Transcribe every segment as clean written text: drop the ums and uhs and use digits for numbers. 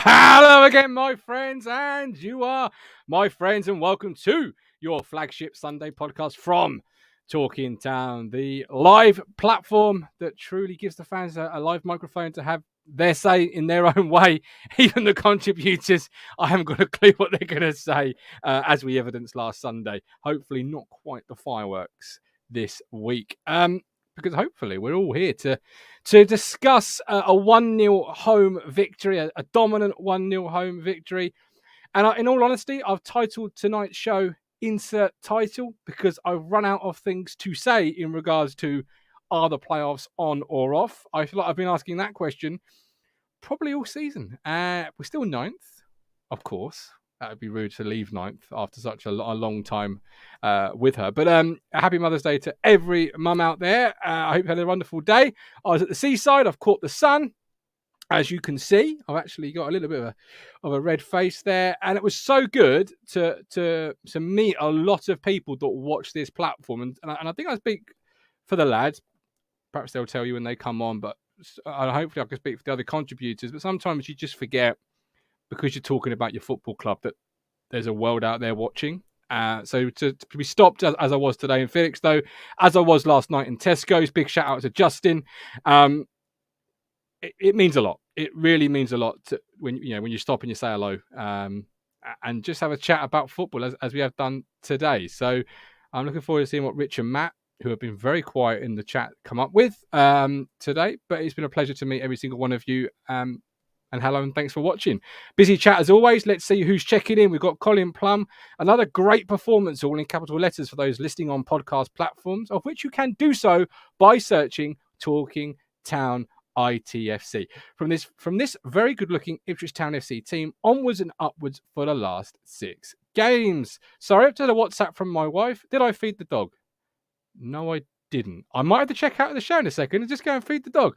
Hello again, my friends, and you are my friends, and welcome to your flagship Sunday podcast from Talking Town, the live platform that truly gives the fans a live microphone to have their say in their own way. Even the contributors, I haven't got a clue what they're going to say, as we evidenced last Sunday. Hopefully not quite the fireworks this week. Because hopefully we're all here to discuss a 1-0 home victory, a dominant 1-0 home victory. And in all honesty, I've titled tonight's show Insert Title because I've run out of things to say in regards to are the playoffs on or off. I feel like I've been asking that question probably all season. We're still ninth, of course. That would be rude to leave ninth after such a long time with her. But a happy Mother's Day to every mum out there. I hope you had a wonderful day. I was at the seaside. I've caught the sun. As you can see, I've actually got a little bit of a red face there. And it was so good to meet a lot of people that watch this platform. And I think I speak for the lads. Perhaps they'll tell you when they come on. But hopefully I can speak for the other contributors. But sometimes you just forget, because you're talking about your football club, that there's a world out there watching. So to be stopped as I was today in Felixstowe, as I was last night in Tesco's, big shout out to Justin. It means a lot. It really means a lot when you stop and you say hello and just have a chat about football as we have done today. So I'm looking forward to seeing what Rich and Matt, who have been very quiet in the chat, come up with today. But it's been a pleasure to meet every single one of you. And hello and thanks for watching. Busy chat as always. Let's see who's checking in. We've got Colin Plum. Another great performance, all in capital letters for those listening on podcast platforms, of which you can do so by searching Talking Town ITFC. From this very good-looking Ipswich Town FC team, onwards and upwards for the last 6 games. Sorry, up to the WhatsApp from my wife. Did I feed the dog? No, I didn't. I might have to check out the show in a second and just go and feed the dog.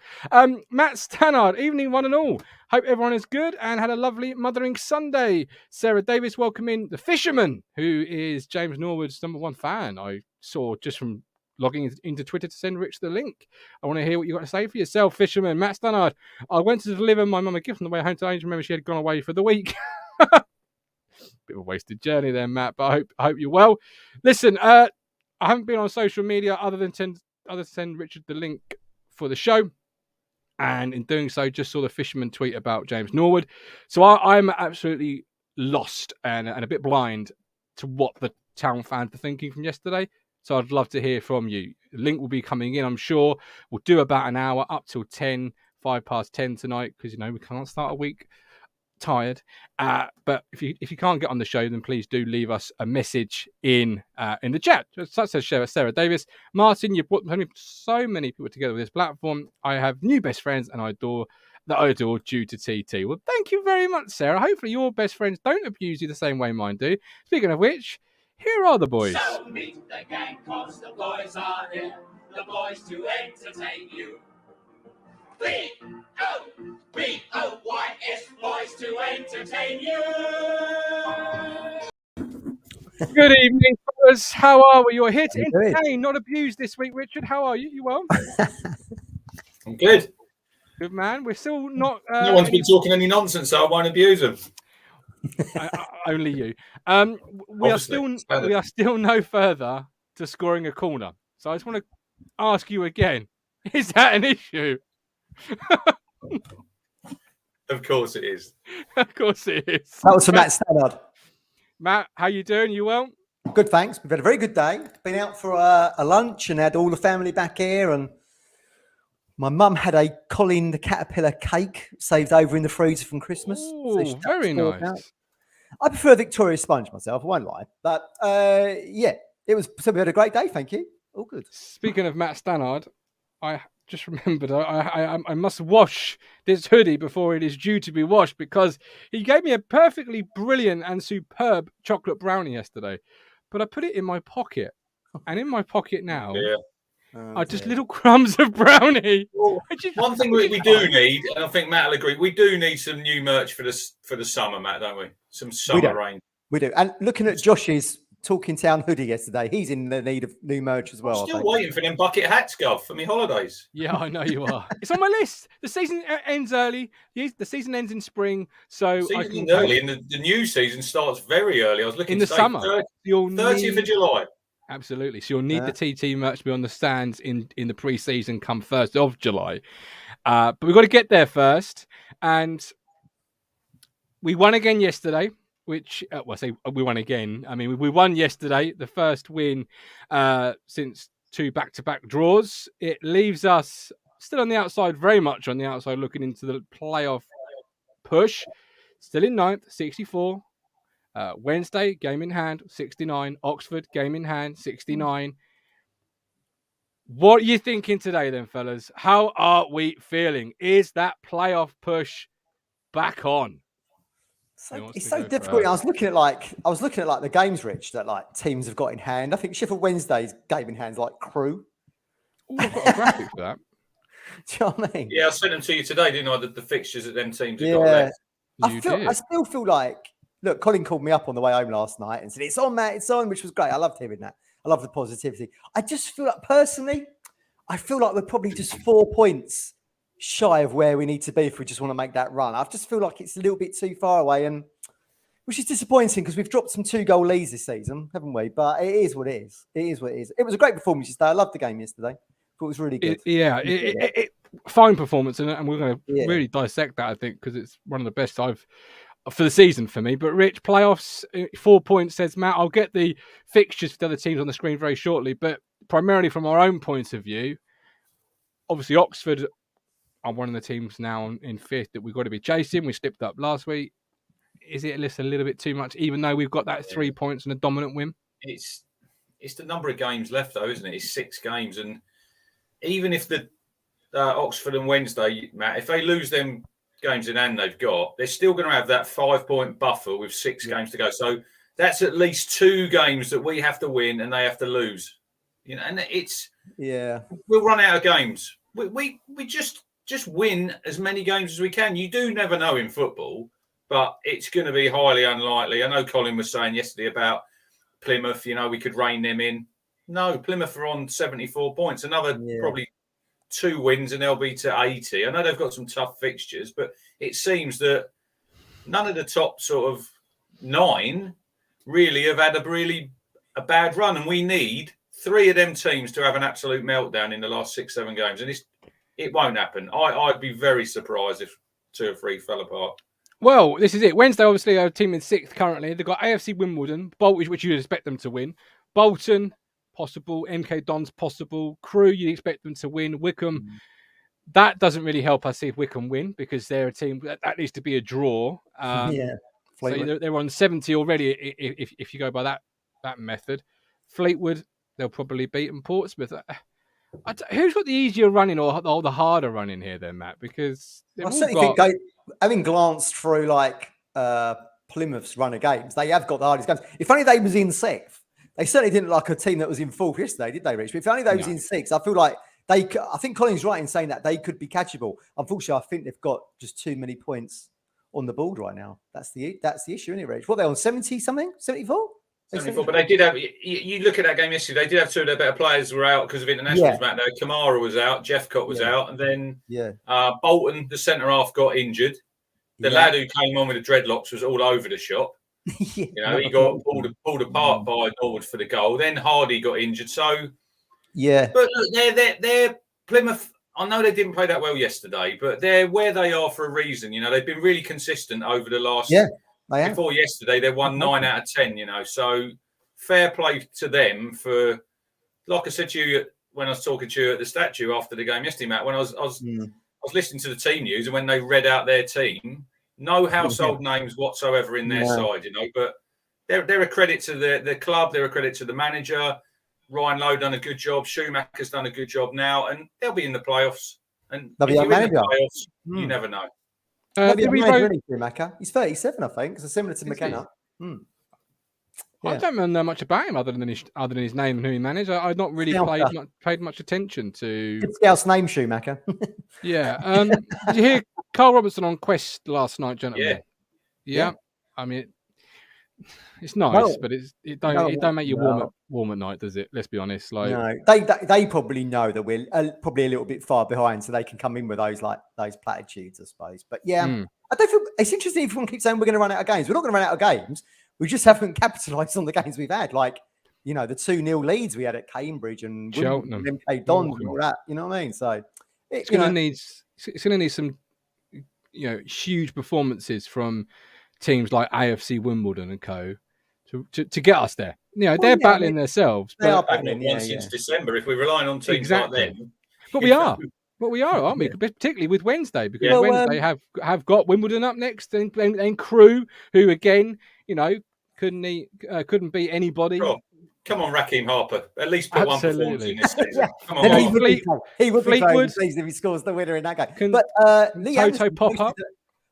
Matt Stannard, evening one and all. Hope everyone is good and had a lovely Mothering Sunday. Sarah Davis, welcome in the fisherman, who is James Norwood's #1 fan. I saw just from logging into Twitter to send Rich the link. I want to hear what you got to say for yourself, fisherman. Matt Stannard, I went to deliver my mum a gift on the way home today. I remember she had gone away for the week. Bit of a wasted journey there, Matt, but I hope you're well. Listen, I haven't been on social media other than send Richard the link for the show. And in doing so, just saw the fisherman tweet about James Norwood. So I'm absolutely lost and a bit blind to what the town fans are thinking from yesterday. So I'd love to hear from you. The link will be coming in, I'm sure. We'll do about an hour up till 10, 5 past 10 tonight, because, we can't start a week tired. But if you can't get on the show, then please do leave us a message in the chat. Such as Sarah Davis. Martin, you've brought so many people together with this platform. I have new best friends and I adore due to TT. Well, thank you very much, Sarah. Hopefully your best friends don't abuse you the same way mine do. Speaking of which, here are the boys. So meet the gang, cause the boys are here. The boys to entertain you. B-O-B-O-Y-S, boys to entertain you. Good evening, fellas. How are we? You're here to entertain, not abuse this week, Richard. How are you? You well? I'm good. Good, man. We're still not... no one's been talking any nonsense, so I won't abuse them. Only you. We are still no further to scoring a corner. So I just want to ask you again, is that an issue? Of course it is. Of course it is. That was for Matt Stannard. Matt, how you doing? You well? Good, thanks. We've had a very good day. Been out for a lunch and had all the family back here. And my mum had a Colin the Caterpillar cake saved over in the freezer from Christmas. Ooh, so very nice. Out. I prefer Victoria Sponge myself, I won't lie. But yeah, it was. So we had a great day, thank you. All good. Speaking of Matt Stannard, I just remembered I must wash this hoodie before it is due to be washed, because he gave me a perfectly brilliant and superb chocolate brownie yesterday, but I put it in my pocket, and in my pocket now are just little crumbs of brownie. Well, one thing we do need, and I think Matt will agree, we do need some new merch for the summer, Matt, don't we? Some summer rain. We do. And looking at Josh's Talking Town hoodie yesterday. He's in the need of new merch as well. I'm still waiting for them bucket hats, Gov, for me holidays. Yeah, I know you are. It's on my list. The season ends early. The season ends in spring, so The I season can early, and the new season starts very early. I was looking in the today, summer. 30th of July. Absolutely. So you'll need the TT merch to be on the stands in the pre-season come 1st of July. But we've got to get there first. And we won again yesterday, which, I say we won again. I mean, we won yesterday, the first win since 2 back-to-back draws. It leaves us still on the outside, very much on the outside, looking into the playoff push. Still in 9th, 64. Wednesday, game in hand, 69. Oxford, game in hand, 69. What are you thinking today then, fellas? How are we feeling? Is that playoff push back on? It's so difficult. I was looking at the games, Rich, that like teams have got in hand. I think Sheffield Wednesday's game in hand like Crew. Ooh, I've got a graphic for that. Do you know what I mean? Yeah, I sent them to you today, didn't I? The fixtures that them teams have got left. I still feel like, look, Colin called me up on the way home last night and said, "It's on, Matt, it's on," which was great. I loved hearing that. I love the positivity. I just feel like, personally, we're probably just 4 points shy of where we need to be if we just want to make that run. I just feel like it's a little bit too far away, and which is disappointing because we've dropped some 2-goal leads this season, haven't we? But it is what it is. It is what it is. It was a great performance yesterday. I loved the game yesterday. Thought it was really good. Fine performance, and we're going to really dissect that, I think, because it's one of the best for the season for me. But Rich, playoffs, 4 points, says Matt. I'll get the fixtures for the other teams on the screen very shortly, but primarily from our own point of view, obviously Oxford are one of the teams now in 5th that we've got to be chasing. We slipped up last week. Is it a little bit too much, even though we've got that 3 points and a dominant win? It's the number of games left, though, isn't it? It's 6 games, and even if the Oxford and Wednesday, Matt, if they lose them games in hand they've got, they're still going to have that 5-point buffer with 6 games to go. So that's at least 2 games that we have to win and they have to lose. You know, and we'll run out of games. We just win as many games as we can. You do never know in football, but it's going to be highly unlikely. I know Colin was saying yesterday about Plymouth, we could rein them in. No, Plymouth are on 74 points. Another probably 2 wins and they'll be to 80. I know they've got some tough fixtures, but it seems that none of the top sort of 9 really have had a bad run. And we need 3 of them teams to have an absolute meltdown in the last 6-7 games. And it won't happen. I'd be very surprised if 2 or 3 fell apart. Well, this is it. Wednesday, obviously, our team in 6th currently. They've got AFC Wimbledon, which you'd expect them to win. Bolton, possible. MK Dons, possible. Crew, you'd expect them to win. Wickham, that doesn't really help us see if Wickham win because they're a team that needs to be a draw. So they're on 70 already if you go by that method. Fleetwood, they'll probably beat them. Portsmouth. Who's got the easier running or the harder running here then, Matt? Because I certainly think, having glanced through Plymouth's run of games, they have got the hardest games. If only they was in 6th, they certainly didn't look like a team that was in 4th yesterday, did they, Rich? But if only they was in 6th, I feel like I think Colin's right in saying that they could be catchable. Unfortunately, I think they've got just too many points on the board right now. That's the issue, isn't it, Rich? What are they on, 70 something? 74? 74, but they did have. You look at that game yesterday. They did have 2 of their better players were out because of internationals. Matt, Kamara was out, Jeffcott was out, and then Bolton, the centre half, got injured. The lad who came on with the dreadlocks was all over the shop. He got pulled apart by Norwood for the goal. Then Hardy got injured. So but look, they're Plymouth. I know they didn't play that well yesterday, but they're where they are for a reason. They've been really consistent over the last. Before yesterday, they won 9 out of 10, so fair play to them for, like I said to you when I was talking to you at the statue after the game yesterday, Matt, when I was listening to the team news and when they read out their team, no household names whatsoever in their side, but they're a credit to the club, they're a credit to the manager. Ryan Lowe done a good job, Schumacher's done a good job now, and they'll be in the playoffs. And if you're in the playoffs, you never know. He's 37, I think. It's similar to McKenna. I don't know much about him other than his name and who he managed. I've not really paid much attention to. Good scout's name, Schumacher. Did you hear Carl Robertson on Quest last night, gentlemen? Yeah. I mean, It's nice, No. but it No, don't make you no. warm at night, does it? Let's be honest. Like, No, they probably know that we're probably a little bit far behind, so they can come in with those platitudes, I suppose. But yeah, I don't feel it's interesting. If everyone keeps saying we're going to run out of games, we're not going to run out of games. We just haven't capitalised on the games we've had, like the 2-0 leads we had at Cambridge and Cheltenham, MK Dons and all that. You know what I mean? So it's going to need some huge performances from teams like AFC Wimbledon and co. To get us there. They're battling themselves. They are They've battling, not won since December. If we're relying on teams like them, but we are. But we are, aren't we? Particularly with Wednesday, because Wednesday have got Wimbledon up next, and Crew, who again, couldn't beat anybody. Rob, come on, Raheem Harper. At least put one performance in this season. Come on, and he would be Fleetwood pleased if he scores the winner in that game. But Lee pop up.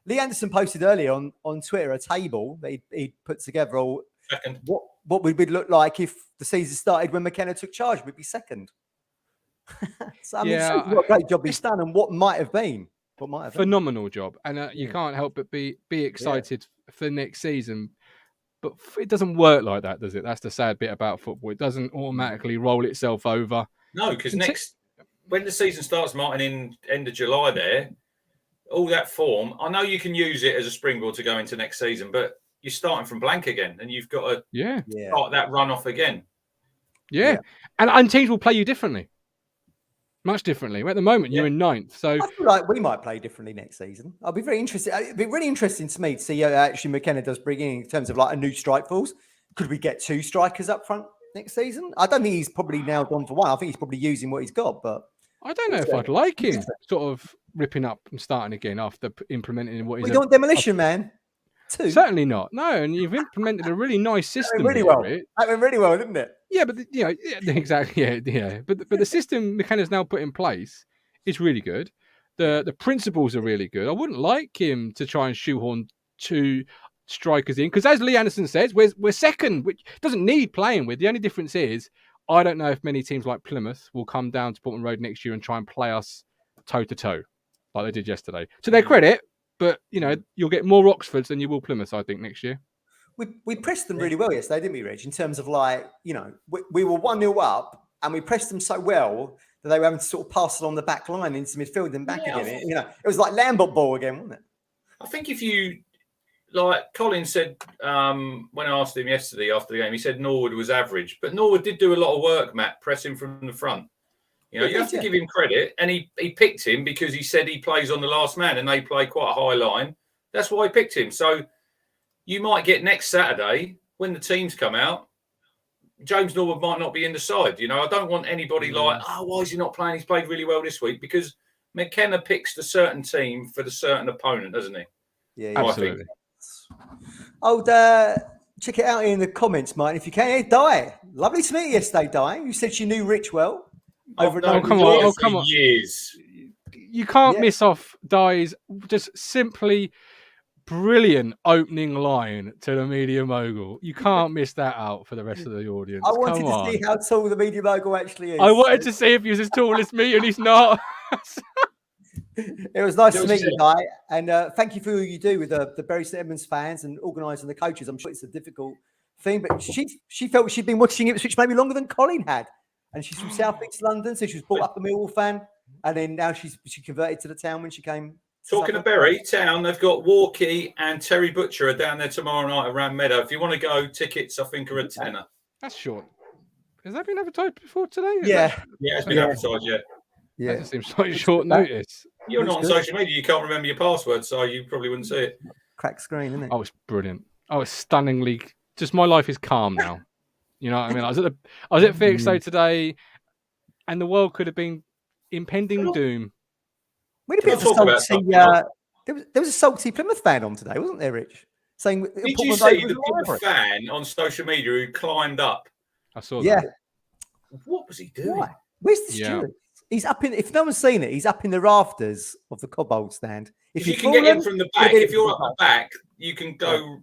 Lee Anderson posted earlier on Twitter a table that he put together all second. What would it look like if the season started when McKenna took charge? We'd be second. So, so what a great job he's done, and what might have been. Phenomenal job, and you can't help but be excited for next season. But it doesn't work like that, does it? That's the sad bit about football. It doesn't automatically roll itself over. No, because when the season starts, Martin, in end of July there, all that form, I know you can use it as a springboard to go into next season, but you're starting from blank again, and you've got to start that run off again. Yeah. And teams will play you differently. Much differently. At the moment, you're in 9th. So I feel like we might play differently next season. I'll be very interested. It'd be really interesting to me to see how actually McKenna does bring in terms of like a new strike force. Could we get 2 strikers up front next season? I don't think he's probably now gone for 1. I think he's probably using what he's got, but I don't know if I'd like him sort of ripping up and starting again after implementing what he's. We want demolition, man. 2. Certainly not. No, and you've implemented a really nice system. That went really well, didn't it? Yeah, but exactly. Yeah. But the system McKenna's now put in place is really good. The principles are really good. I wouldn't like him to try and shoehorn 2 strikers in, because as Lee Anderson says, we're second, which doesn't need playing with. The only difference is I don't know if many teams like Plymouth will come down to Portman Road next year and try and play us toe to toe like they did yesterday. To their credit. But, you'll get more Oxfords than you will Plymouth, I think, next year. We pressed them really well yesterday, didn't we, Reg? In terms of like, we were 1-0 up and we pressed them so well that they were having to sort of pass it on the back line into midfield and back again. It was like Lambert ball again, wasn't it? I think if you, like Colin said, when I asked him yesterday after the game, he said Norwood was average. But Norwood did do a lot of work, Matt, pressing from the front. You have to give him credit, and he picked him because he said he plays on the last man, and they play quite a high line. That's why he picked him. So you might get next Saturday when the teams come out, James Norwood might not be in the side. I don't want anybody like, why is he not playing? He's played really well this week, because McKenna picks the certain team for the certain opponent, doesn't he? Yeah, absolutely. Check it out in the comments, Martin, if you can. Hey, Dyer, lovely to meet you yesterday, Dyer. You said she knew Rich well. Come on. Years. You can't miss off Dyer's just simply brilliant opening line to the media mogul. You can't miss that out for the rest of the audience. I wanted to see how tall the media mogul actually is. I wanted to see if he was as tall as me, and he's not. It was nice to meet you, Dyer, and thank you for all you do with the Bury St Edmunds fans and organising the coaches. I'm sure it's a difficult thing, but she felt she'd been watching Ipswich maybe longer than Colin had. And she's from South East London, so she was brought up a Millwall fan. And then now she converted to the Town when she came. Talking of Bury Town, they've got Walkie and Terry Butcher are down there tomorrow night at Ram Meadow. If you want to go, tickets, I think, are a tenner. That's short. Has that been advertised before today? Yeah, it's been advertised, Yeah. That just seems like short notice. You're not on social media. You can't remember your password, so you probably wouldn't see it. Crack screen, isn't it? Oh, it's brilliant. Oh, it's stunningly... Just my life is calm now. You know what I mean? I was at Felixstowe today, and the world could have been impending doom. We had a bit of a salty. There was a salty Plymouth fan on today, wasn't there, Rich? Saying, did you see the Plymouth fan on social media who climbed up? I saw that. Yeah. What was he doing? Why? Where's the steward? He's up in. If no one's seen it, he's up in the rafters of the Cobbold stand. If you can get in from the back, if you're up the back, you can go.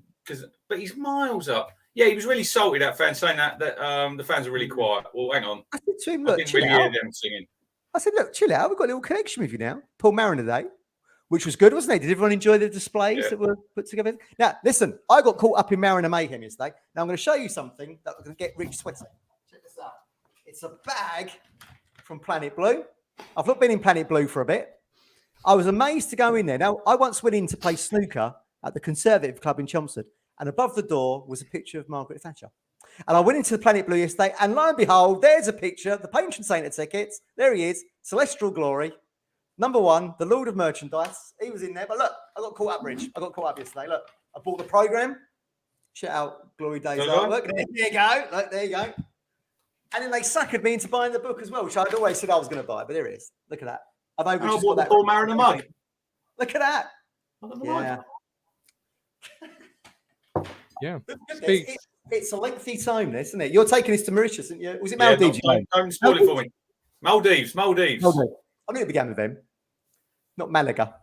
But he's miles up. Yeah, he was really salty, that fan, saying that the fans are really quiet. Well, hang on. I said to him, look, I didn't really hear them singing. I said, look, chill out. We've got a little connection with you now. Paul Mariner Day. which was good, wasn't it? Did everyone enjoy the displays that were put together? Now, listen, I got caught up in Mariner Mayhem yesterday. Now, I'm going to show you something that we're going to get Rich sweating. Check this out. It's a bag from Planet Blue. I've not been in Planet Blue for a bit. I was amazed to go in there. Now, I once went in to play snooker at the Conservative Club in Chelmsford, and above the door was a picture of Margaret Thatcher. And I went into the Planet Blue yesterday, and lo and behold, there's a picture, the patron saint of tickets. There he is, Celestial Glory. Number one, the Lord of Merchandise. He was in there. But look, I got caught up, Rich. I got caught up yesterday. Look, I bought the programme. Shout out Glory Days artwork. There you go. Look, there you go. And then they suckered me into buying the book as well, which I'd always said I was going to buy. But there it is. Look at that. I've I bought the Paul Mariner mug. Look at that. Yeah. It's a lengthy time, isn't it? You're taking this to Mauritius, aren't you? Was it Maldives? Don't spoil it for me. Maldives. I knew it began with them. Not Malaga.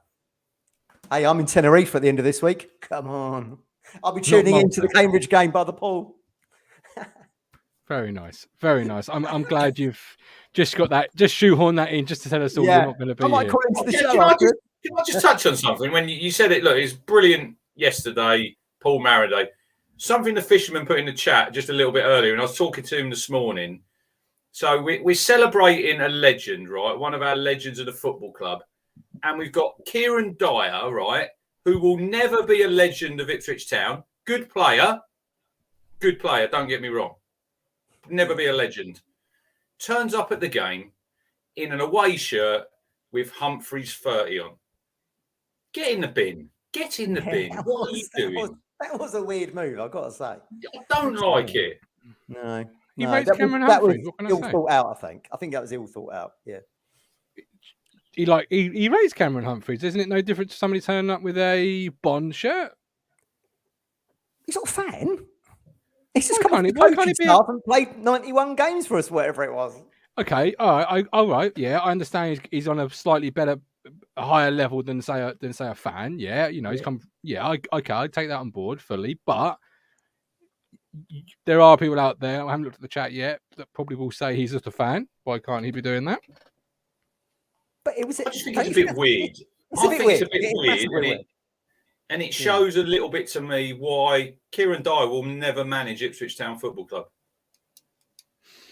Hey, I'm in Tenerife at the end of this week. Come on. I'll be tuning into the Cambridge game by the pool. Very nice. Very nice. I'm glad you've just got that, just shoehorn that in just to tell us all you're not going to be I might here. call into the show. Can I just touch on something? When you said it, look, it's brilliant yesterday, Paul Mariner. Something the fisherman put in the chat just a little bit earlier, and I was talking to him this morning. So we're celebrating a legend, right? One of our legends of the football club. And we've got Kieron Dyer, right? Who will never be a legend of Ipswich Town. Good player. Don't get me wrong. Never be a legend. Turns up at the game in an away shirt with Humphreys 30 on. Get in the bin. Get in the bin. What are you doing? That was a weird move, I've got to say. I don't like it. No. He rates Cameron Humphreys. What can I say? Ill thought out, I think that was ill thought out. Yeah. He rates Cameron Humphreys. Isn't it no different to somebody turning up with a Bond shirt? He's not a fan. He's just Why come can't off he- the why can't he coaching be a- staff and played 91 games for us, whatever it was. Okay, all right. Yeah, I understand he's on a slightly better, higher level than say a fan. Yeah, you know, he's come. Yeah, okay, I take that on board fully. But there are people out there, I haven't looked at the chat yet, that probably will say he's just a fan. Why can't he be doing that? But it was. I just think it's a bit weird. It's a bit weird. Weird, and it shows a little bit to me why Kieron Dyer will never manage Ipswich Town Football Club.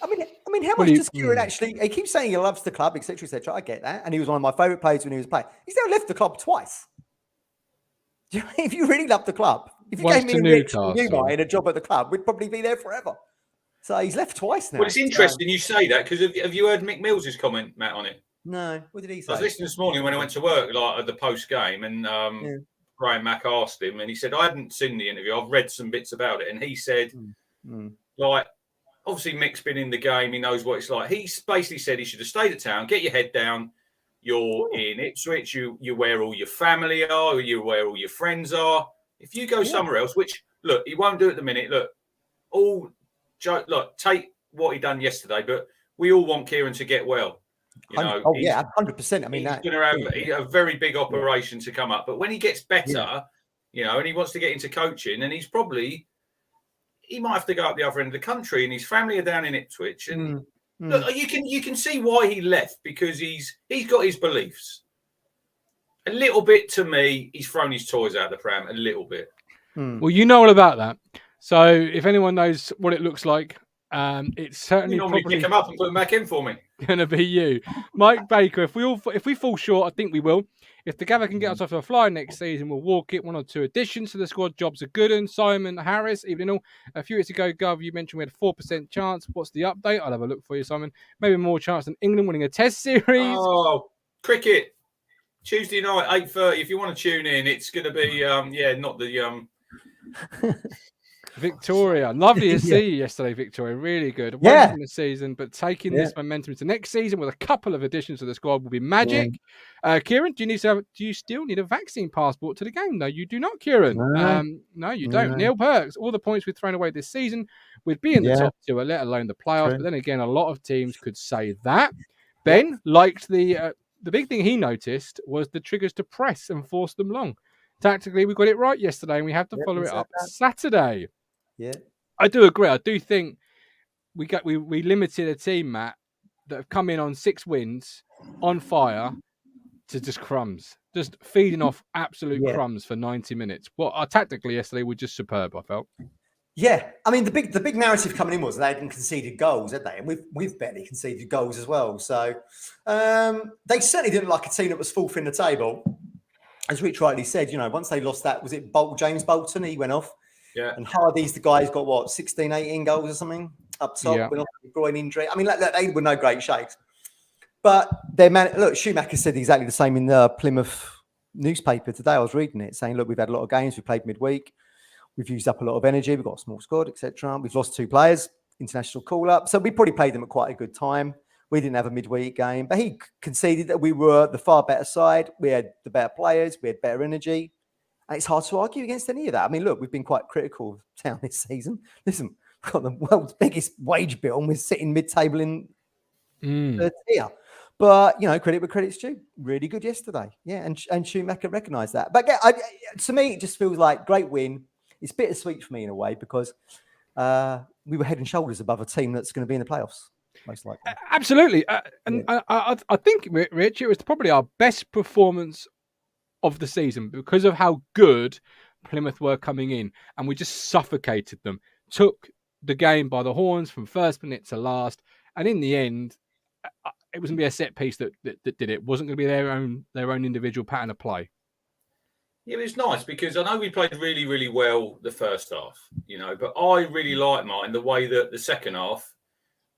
I mean, how much does Kieron actually? He keeps saying he loves the club, etc., etc. I get that, and he was one of my favourite players when he was playing. He's now left the club twice. If you really love the club, if you gave me a job at the club, we'd probably be there forever. So he's left twice now. Well, it's interesting you say that because have you heard Mick Mills's comment, Matt, on it? No. What did he say? I was listening this morning when I went to work, like at the post game, and Brian Mack asked him, and he said, "I hadn't seen the interview. I've read some bits about it," and he said, like, obviously Mick's been in the game. He knows what it's like. He basically said he should have stayed at town, get your head down. You're in Ipswich. You where all your family are. You where all your friends are. If you go somewhere else, which look, he won't do at the minute. Look, take what he done yesterday, but we all want Kieron to get well. You know, 100%. I mean, he's going to have a very big operation to come up. But when he gets better, you know, and he wants to get into coaching, and he might have to go up the other end of the country, and his family are down in Ipswich. And look, you can see why he left, because he's got his beliefs. A little bit, to me, he's thrown his toys out of the pram a little bit. Well, you know all about that. So if anyone knows what it looks like, it's certainly You normally pick him up and put him back in for me. Going to be you, Mike Baker. If we fall short, I think we will. If the Gather can get us off a fly next season, we'll walk it. 1 or 2 additions to the squad. Jobs are good. And Simon Harris, evening all. A few weeks ago, Gov, you mentioned we had a 4% chance. What's the update? I'll have a look for you, Simon. Maybe more chance than England winning a Test series. Oh, cricket. Tuesday night, 8:30. If you want to tune in, it's going to be, not the... Victoria, lovely to see you yesterday, Victoria. Really good. One in the season, but taking this momentum to next season with a couple of additions to the squad will be magic. Kieron, do you still need a vaccine passport to the game? No, you do not, Kieron. No, you don't. Neil Perks, all the points we've thrown away this season, we'd be in the top 2, let alone the playoffs. But then again, a lot of teams could say that. Ben liked the big thing he noticed was the triggers to press and force them long. Tactically, we got it right yesterday, and we have to follow it up Saturday. Yeah, I do agree. I do think we limited a team, Matt, that have come in on 6 wins on fire to just crumbs. just feeding off absolute Yeah. crumbs for 90 minutes. Well, tactically yesterday were just superb, I felt. Yeah, I mean the big narrative coming in was they hadn't conceded goals, had they? And we've barely conceded goals as well. So they certainly didn't like a team that was fourth in the table. As Rich rightly said, once they lost that, was it James Bolton? He went off. Yeah. And Hardy's the guy who's got what, 16, 18 goals or something up top. Yeah. Went off with a groin injury. I mean, they were no great shakes. But their man, look, Schumacher said exactly the same in the Plymouth newspaper today. I was reading it, saying, look, we've had a lot of games. We played midweek. We've used up a lot of energy. We've got a small squad, etc. We've lost 2 players, international call-up. So we probably played them at quite a good time. We didn't have a midweek game. But he conceded that we were the far better side. We had the better players. We had better energy. And it's hard to argue against any of that. I mean, look, we've been quite critical of Town this season. Listen, we've got the world's biggest wage bill and we're sitting mid-table in third tier. But, credit where credit's due. Really good yesterday. Yeah, and Schumacher recognised that. But to me, it just feels like great win. It's bittersweet for me in a way because we were head and shoulders above a team that's going to be in the playoffs, most likely. Absolutely. I think, Rich, it was probably our best performance of the season because of how good Plymouth were coming in. And we just suffocated them, took the game by the horns from first minute to last. And in the end, it was going to be a set piece that did it. It wasn't going to be their own individual pattern of play. Yeah, it was nice because I know we played really, really well the first half, but I really like, Martin, the way that the second half,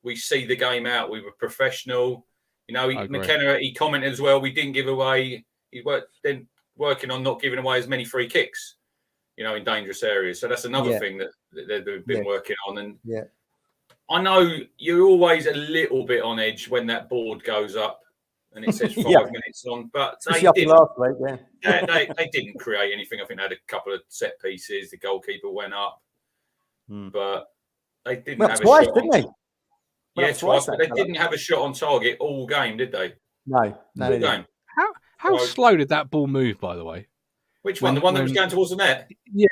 we see the game out. We were professional. McKenna, he commented as well, we didn't give away, he worked then working on not giving away as many free kicks, in dangerous areas. So that's another thing that they've been working on. And I know you're always a little bit on edge when that board goes up and it says 5 minutes on, but they didn't create anything. I think they had a couple of set pieces. The goalkeeper went up, but they didn't have a shot. Didn't they? Yeah, twice, but they didn't have a shot on target all game, did they? No, all game. How slow did that ball move, by the way? Which one? The one that was going towards the net? Yeah.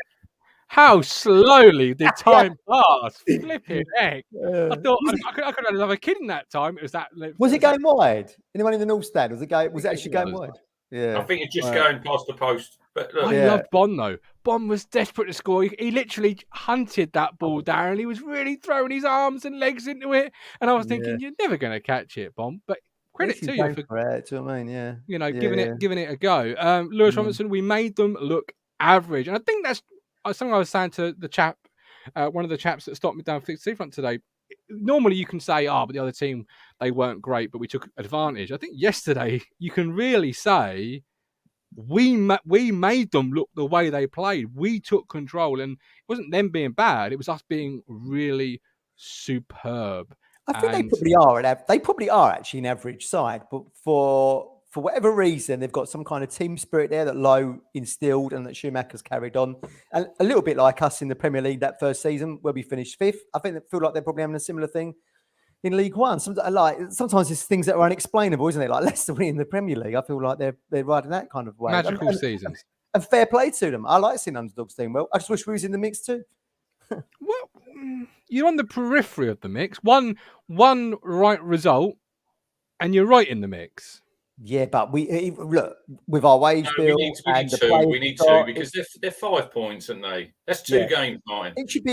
How slowly did time pass? Flipping heck. I thought I could have another kid in that time. It was that. Was it going wide? Anyone in the North Stand? Was it actually going wide? Yeah. I think it's just going past the post. But look, I loved Bond, though. Bond was desperate to score. He literally hunted that ball down and he was really throwing his arms and legs into it. And I was thinking, you're never going to catch it, Bond. But credit to you for it. Do you know what I mean? Giving it a go. Lewis Robinson, we made them look average. And I think that's something I was saying to the chap, one of the chaps that stopped me down the seafront today. Normally you can say, but the other team, they weren't great, but we took advantage. I think yesterday you can really say we made them look the way they played. We took control, and it wasn't them being bad. It was us being really superb. I think they probably are actually an average side, but for whatever reason, they've got some kind of team spirit there that Lowe instilled and that Schumacher's carried on. And a little bit like us in the Premier League that first season where we finished 5th. I think they feel like they're probably having a similar thing in League One. Sometimes it's things that are unexplainable, isn't it? Like Leicester winning the Premier League. I feel like they're riding that kind of way. Magical seasons. And fair play to them. I like seeing underdogs doing well. I just wish we was in the mix too. Well, you're on the periphery of the mix. One right result, and you're right in the mix. Yeah, but we look with our wage bill. We need two because they're 5 points, aren't they? That's 2 games, Martin. It should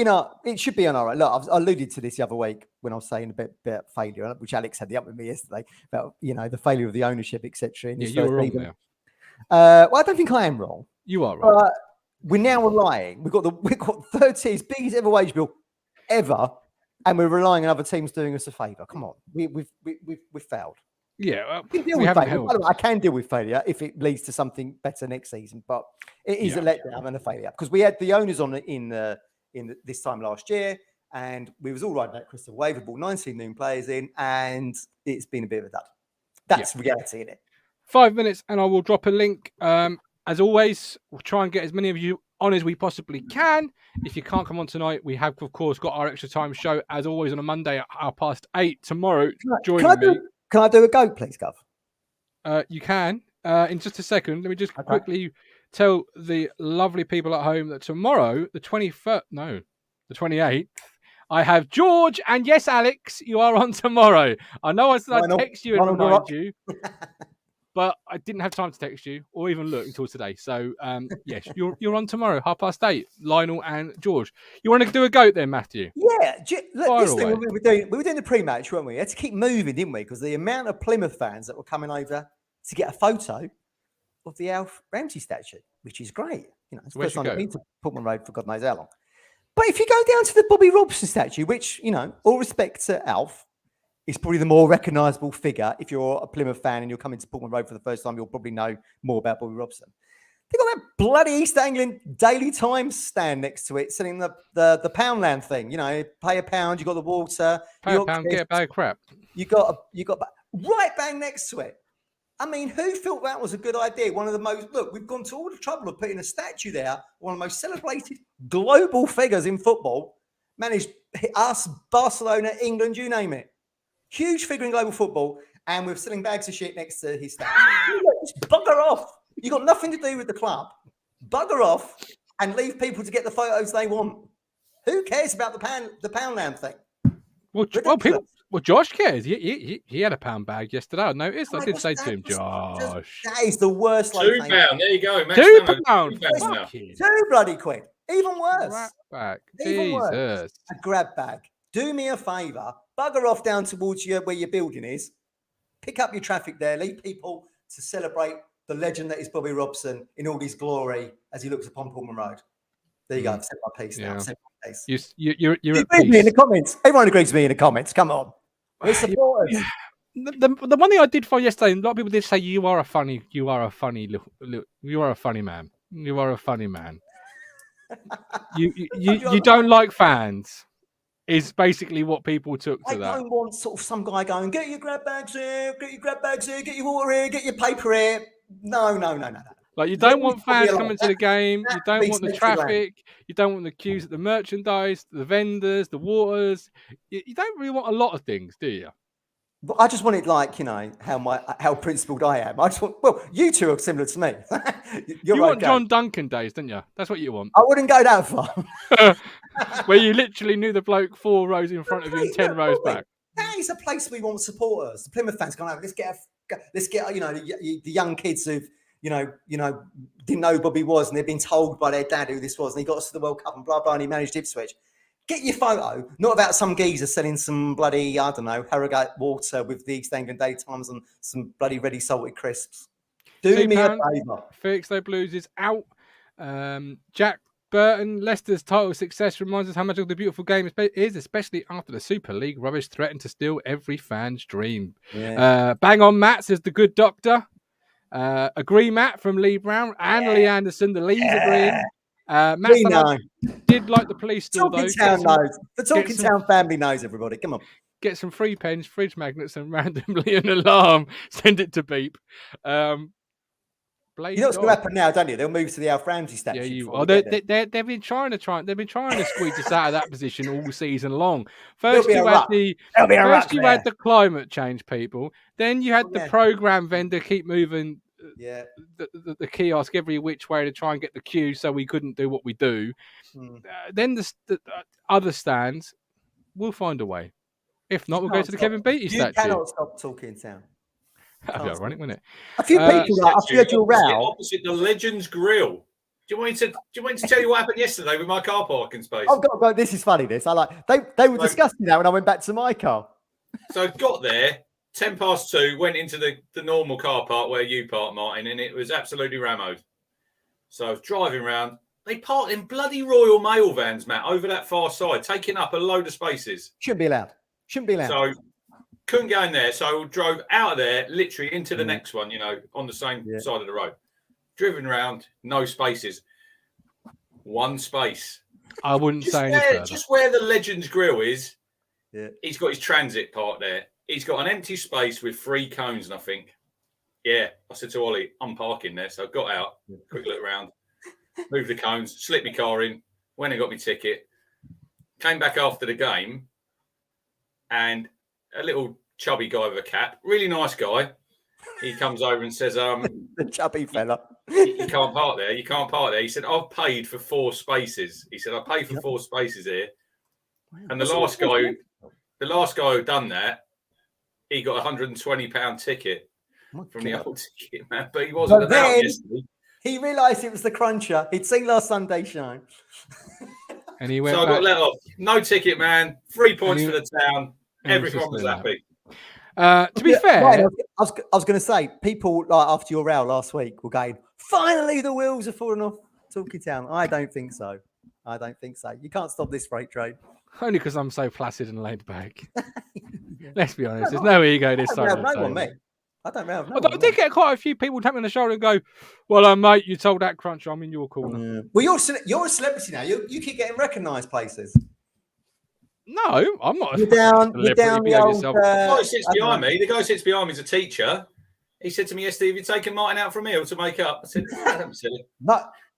be on our right. Look, I alluded to this the other week when I was saying a bit about failure, which Alex had the up with me yesterday about the failure of the ownership, etc. Yeah, you were wrong there. Well, I don't think I am wrong. You are right. We're now relying. We've got 30 biggest ever wage bill ever, and we're relying on other teams doing us a favour. Come on, we've failed. Yeah, I can deal with failure if it leads to something better next season, but it is a letdown and a failure because we had the owners on in this time last year, and we was all riding that crystal wave. We brought 19 new players in, and it's been a bit of a dud. That's reality, isn't it? 5 minutes, and I will drop a link. As always, we'll try and get as many of you on as we possibly can. If you can't come on tonight, we have, of course, got our extra time show as always on a Monday at 8:30 tomorrow. Can I do a goat, please, Gov? You can. In just a second, let me just quickly tell the lovely people at home that tomorrow, the 28th, I have George and yes, Alex, you are on tomorrow. I know I said I'd text you and remind you. but I didn't have time to text you or even look until today. So yes, you're on tomorrow, 8:30. Lionel and George. You want to do a goat then, Matthew? Yeah, look, Fire this thing away. we were doing the pre-match, weren't we? We had to keep moving, didn't we? Because the amount of Plymouth fans that were coming over to get a photo of the Alf Ramsey statue, which is great. You know, it's the Where'd first you time I've go? been to Portman Road for God knows how long. But if you go down to the Bobby Robson statue, which, you know, all respect to Alf, is probably the more recognisable figure. If you're a Plymouth fan and you're coming to Portman Road for the first time, you'll probably know more about Bobby Robson. They've got that bloody East Anglian Daily Times stand next to it, selling the Poundland thing. You know, pay £1, you got the water, Pay a pound, get a bag of crap. you got right bang next to it. I mean, who thought that was a good idea? One of the most, look, we've gone to all the trouble of putting a statue there. One of the most celebrated global figures in football. Managed us, Barcelona, England, you name it. Huge figure in global football. And we're selling bags of shit next to his statue. Just bugger off. You got nothing to do with the club. Bugger off and leave people to get the photos they want. Who cares about the Poundland thing? Well, Josh cares. He had a pound bag yesterday. I noticed. I did say to him, Josh, that is the worst. £2. There you go. Max £2. Now. £2 bloody quid. Even worse. Grab bag. Even Jesus. worse. A grab bag. Do me a favour. Bugger off down towards where your building is. Pick up your traffic there. Leave people to celebrate the legend that is Bobby Robson in all his glory as he looks upon Portman Road. There you go. I've said my piece now. Yeah. I've said my piece. You're You at agree with me in peace. the comments. Everyone agrees with me in the comments. Come on. We're supporters. The one thing I did find yesterday, a lot of people did say you are a funny man. You are a funny man. You don't like fans. Is basically what people took to I that. don't want sort of some guy going, get your grab bags here, get your water here, get your paper here. No. Like, you don't want fans alone. coming to the game. You don't want the Century Lane. traffic. You don't want the queues at the merchandise, the vendors, the waters. You don't really want a lot of things, do you? But I just want it like, you know, how principled I am. I just want, well, you two are similar to me. You want okay. John Duncan days, don't you? That's what you want. I wouldn't go that far. Where you literally knew the bloke 4 rows in front of you and 10 rows back. That is a place we want supporters. The Plymouth fans going, let's get you know, the young kids who've, you know, didn't know who Bobby was and they've been told by their dad who this was and he got us to the World Cup and blah, blah, and he managed Ipswich. Get your photo, not about some geezer selling some bloody, I don't know, Harrogate water with the East Anglian Day Times and some bloody ready salted crisps. Do me a favour. Felixstowe Blues is out. Jack Burton, Leicester's title success reminds us how much of the beautiful game is, especially after the Super League rubbish threatened to steal every fan's dream. Yeah. Bang on Matt, says the good doctor. Agree, Matt, from Lee Brown and Lee Anderson. The Lees agreeing. Matt did like the police still, though. Town knows. The Talking Town family knows, everybody. Come on. Get some free pens, fridge magnets, and randomly an alarm. Send it to beep. You know what's going to happen now, don't you? They'll move to the Alf Ramsey statue. Yeah, they've been trying to squeeze us out of that position all season long. First you had the climate change people, then you had the program vendor keep moving the kiosk every which way to try and get the queue so we couldn't do what we do. Then the other stands, we'll find a way. If not, we'll go to the Kevin Beattie statue. You cannot stop Talking Town. That'd be ironic, wouldn't it? A few people after your row opposite the Legends Grill. Do you want me to tell you what happened yesterday with my car parking space? Oh God, this is funny. This I like. They were discussing that when I went back to my car. So got there 2:10, went into the normal car park where you park, Martin, and it was absolutely rammed. So I was driving around. They parked in bloody Royal Mail vans, Matt, over that far side, taking up a load of spaces. Shouldn't be allowed. So couldn't go in there. So drove out of there, literally into the next one, you know, on the same side of the road. Driven around, no spaces. One space. I wouldn't say any further. Just where the Legends Grill is, he's got his transit park there. He's got an empty space with 3 cones, and I think, I said to Ollie, I'm parking there. So I got out, quick look around, moved the cones, slipped my car in, went and got my ticket, came back after the game, and a little chubby guy with a cap, really nice guy. He comes over and says, the chubby fella. You can't park there. You can't park there. He said, I've paid for 4 spaces. He said, I paid for 4 spaces here. Wow, and the last guy who done that, he got a £120 ticket. from the old ticket man, but he wasn't But about then yesterday. he realised it was the cruncher. He'd seen last Sunday show. And he went So I back. got let off. No ticket man. 3 points And for the town. and he was Everyone just was doing happy. To be Yeah, fair, Ryan, I was going to say, people like after your row last week were going, finally the wheels are falling off Talking Town. I don't think so. I don't think so. You can't stop this freight train. only because I'm so placid and laid back. Let's be honest, there's no ego this side of the table. I don't know. I did get quite a few people tap me on the shoulder and go, "Well, mate, you told that cruncher I'm in your corner." Well, you're a celebrity now. You keep getting recognised places. No, I'm not. You're down the old. The guy sits behind me. The guy sits behind me is a teacher. He said to me yesterday, "Have you taken Martin out for a meal to make up?" I said, "Don't be silly."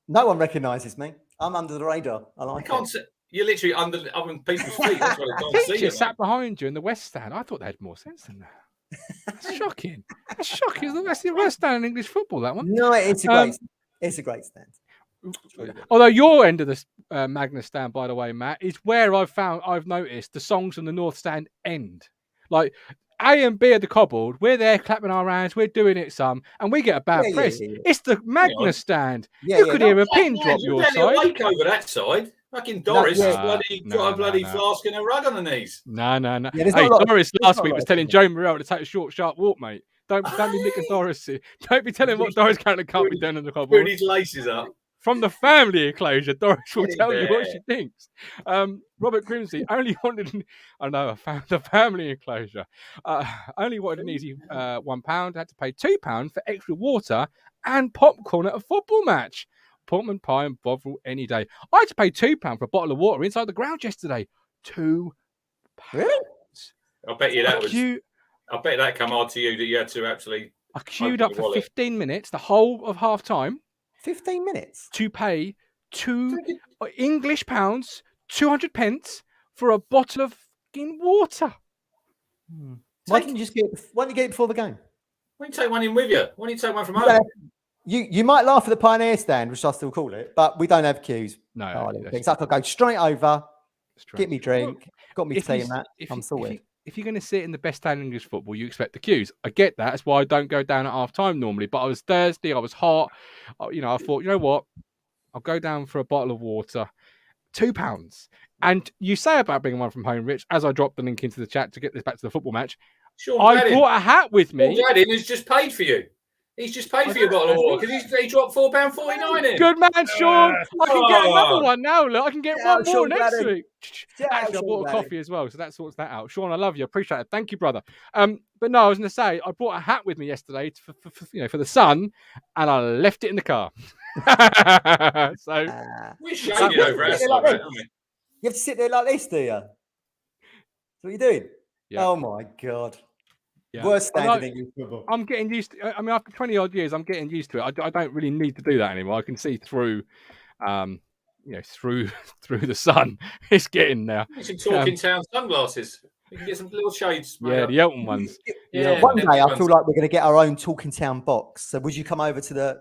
No one recognises me. I'm under the radar. I like it. You're literally under people's feet. That's why they can't see you. Sat behind you in the West Stand. I thought they had more sense than that. That's shocking. That's shocking. That's the West Stand in English football. That one. No, it's a great stand. Although your end of the Magnus Stand, by the way, Matt, is where I've noticed the songs from the North Stand end. Like A and B are the cobbled. We're there clapping our hands. We're doing it some, and we get a bad press. Yeah. It's the Magnus Stand. You could hear a pin drop your side. Awake over that side. Fucking Doris has got a bloody flask and a rug on her knees. No. Yeah, hey, Doris last week was telling Joe Morrell to take a short, sharp walk, mate. Don't be nicking Doris. Don't be telling what Doris can't be doing in the cobble. Putting his laces up. From the family enclosure, Doris will tell you what she thinks. Robert Grimsey only wanted, the family enclosure. Only wanted an easy £1. Had to pay £2 for extra water and popcorn at a football match. Portman pie and Bovril any day. I had to pay £2 for a bottle of water inside the ground yesterday. £2. Really? I bet you that I bet that come hard to you that you had to actually. I queued up for 15 minutes, the whole of half time. 15 minutes to pay £2 English pounds, 200 pence for a bottle of fucking water. Why didn't you get it before the game? Why don't you take one in with you? Why don't you take one from home? You might laugh at the Pioneer Stand, which I still call it, but we don't have queues. No, so I could go straight over, get me drink, got me tea and that. I'm sorted. If you're going to sit in the best stand in English football, you expect the queues. I get that. That's why I don't go down at half time normally. But I was thirsty. I was hot. I thought, you know what? I'll go down for a bottle of water. £2. And you say about bringing one from home, Rich, as I dropped the link into the chat to get this back to the football match. I brought a hat with me. Sean Gladden has just paid for you. He's just paid for your bottle of water because he dropped £4.49 in. Good man, Sean. I can get another one now. Look, I can get one more next week. Actually, I bought a coffee as well, so that sorts that out. Sean, I love you. Appreciate it. Thank you, brother. But no, I was going to say I brought a hat with me yesterday for the sun, and I left it in the car. So we're shaded over our side, aren't we? You have to sit there like this, do you? That's what you're doing. Yeah. Oh my god. Yeah. Worst standard English football. I'm getting used to. I mean, after 20 odd years, I'm getting used to it. I don't really need to do that anymore. I can see through, through the sun. It's getting now. Get some Talking Town sunglasses. We can get some little shades. Yeah, the Elton ones. One day, I feel like we're going to get our own Talking Town box. So, would you come over to the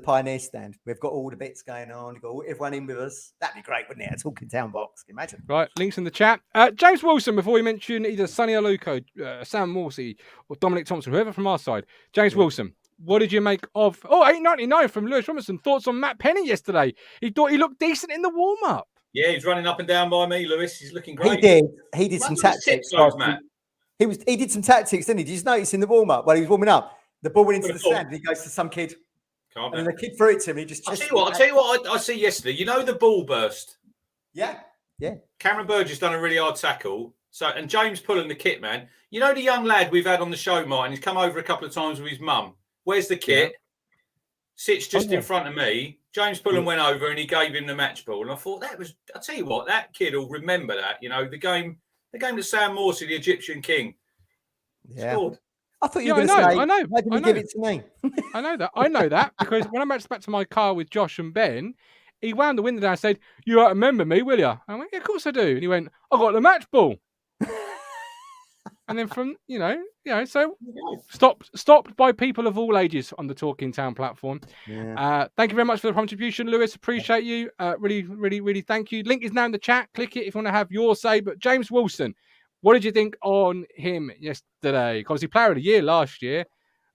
Pioneer Stand? We've got all the bits going on. We've got everyone in with us. That'd be great, wouldn't it? A Talking Town box. Can you imagine? Right, links in the chat. James Wilson, before we mention either Sonny Aluko, Sam Morsey, or Dominic Thompson, whoever from our side. James Wilson, what did you make of $8.99 from Lewis Robinson? Thoughts on Matt Penny yesterday? He thought he looked decent in the warm-up. Yeah, he's running up and down by me, Lewis. He's looking great. He did some tactics. Matt. He did some tactics, didn't he? Did you notice in the warm-up while he was warming up? The ball went into the stand and he goes to some kid. And the kid threw it to him. He just. I'll tell you what I see yesterday. You know the ball burst. Yeah. Cameron Burgess done a really hard tackle. And James Pullen, the kit man. You know the young lad we've had on the show, Martin. He's come over a couple of times with his mum. Where's the kit? Yeah. Sits just in front of me. James Pullen went over and he gave him the match ball. And I thought I'll tell you what, that kid will remember that. You know the game that Sam Morsey, the Egyptian king, scored. I thought you were going to say, I know. Why didn't you give it to me? I know that because when I went back to my car with Josh and Ben, he wound the window down and said, "You won't remember me, will you?" I went, "Yeah, of course I do." And he went, "I got the match ball." And then from so stopped by people of all ages on the Talking Town platform. Yeah. Thank you very much for the contribution, Lewis. Appreciate you. Really, really, really thank you. Link is now in the chat. Click it if you want to have your say. But James Wilson, what did you think on him yesterday? Because he player of the year last year.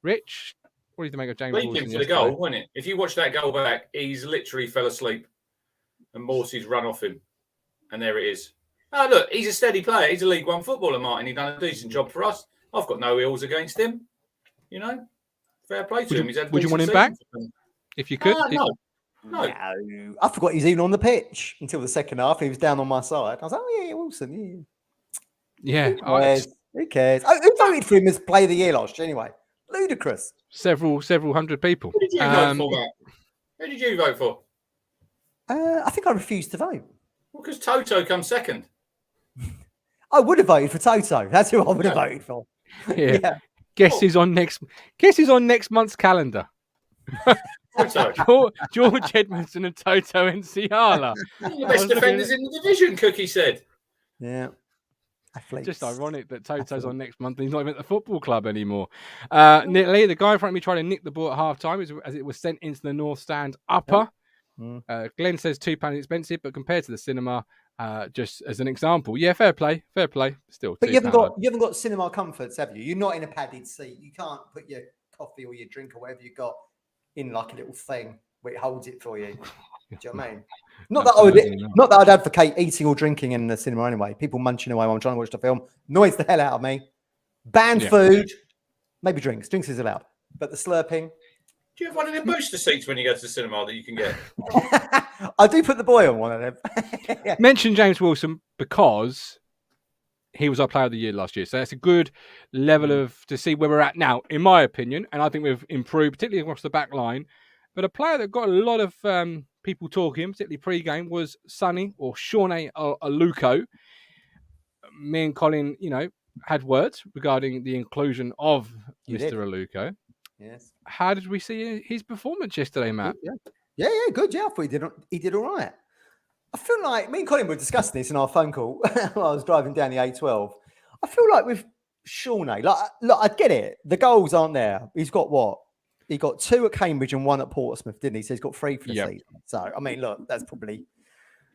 Rich, what do you make of James Sleeping Wilson for the yesterday? goal, wasn't it? If you watch that goal back, he's literally fell asleep, and Morsey's run off him, and there it is. Oh, look, he's a steady player. He's a League One footballer, Martin. He's done a decent job for us. I've got no ills against him. You know, fair play to him. He's had a Would you want him decent back season. if you could? No. No, I forgot he's even on the pitch until the second half. He was down on my side. I was like, oh yeah, Wilson. Yeah. Who cares? Oh, who voted for him as Player of the Year last year anyway? Ludicrous. Several hundred people. Who did you vote for, Matt? Who did you vote for? I think I refused to vote. Well, because Toto comes second. I would have voted for Toto. That's who I would have voted for. Yeah. Guess who's on next month's calendar? Toto. George Edmondson and Toto Nsiala. The best defenders in the division, Cookie said. Yeah. Athletes. Just ironic that Toto's on next month and he's not even at the football club anymore. Lee, the guy in front of me tried to nick the ball at half time as it was sent into the North Stand upper. Glenn says £2 expensive, but compared to the cinema, just as an example, yeah, fair play. Still, but you haven't got cinema comforts, have you? You're not in a padded seat. You can't put your coffee or your drink or whatever you got in like a little thing where it holds it for you. Do you know what I mean? Not that I'd advocate eating or drinking in the cinema anyway. People munching away while I'm trying to watch the film annoys the hell out of me. Ban food, maybe drinks. Drinks is allowed, but the slurping. Do you have one of the booster seats when you go to the cinema that you can get? I do put the boy on one of them. Yeah. Mention James Wilson because he was our Player of the Year last year, so that's a good level to see where we're at now, in my opinion. And I think we've improved, particularly across the back line. But a player that got a lot of people talking, particularly pre-game, was Sonny or Shawnee Aluko. Me and Colin, had words regarding the inclusion of Mr. Aluko. Yes. How did we see his performance yesterday, Matt? Yeah, good. Yeah, I thought he did all right. I feel like me and Colin were discussing this in our phone call while I was driving down the A12. I feel like with Shawnee, look, I get it. The goals aren't there. He's got what? He got 2 at Cambridge and 1 at Portsmouth, didn't he? So he's got 3 for the season. So, I mean, look, that's probably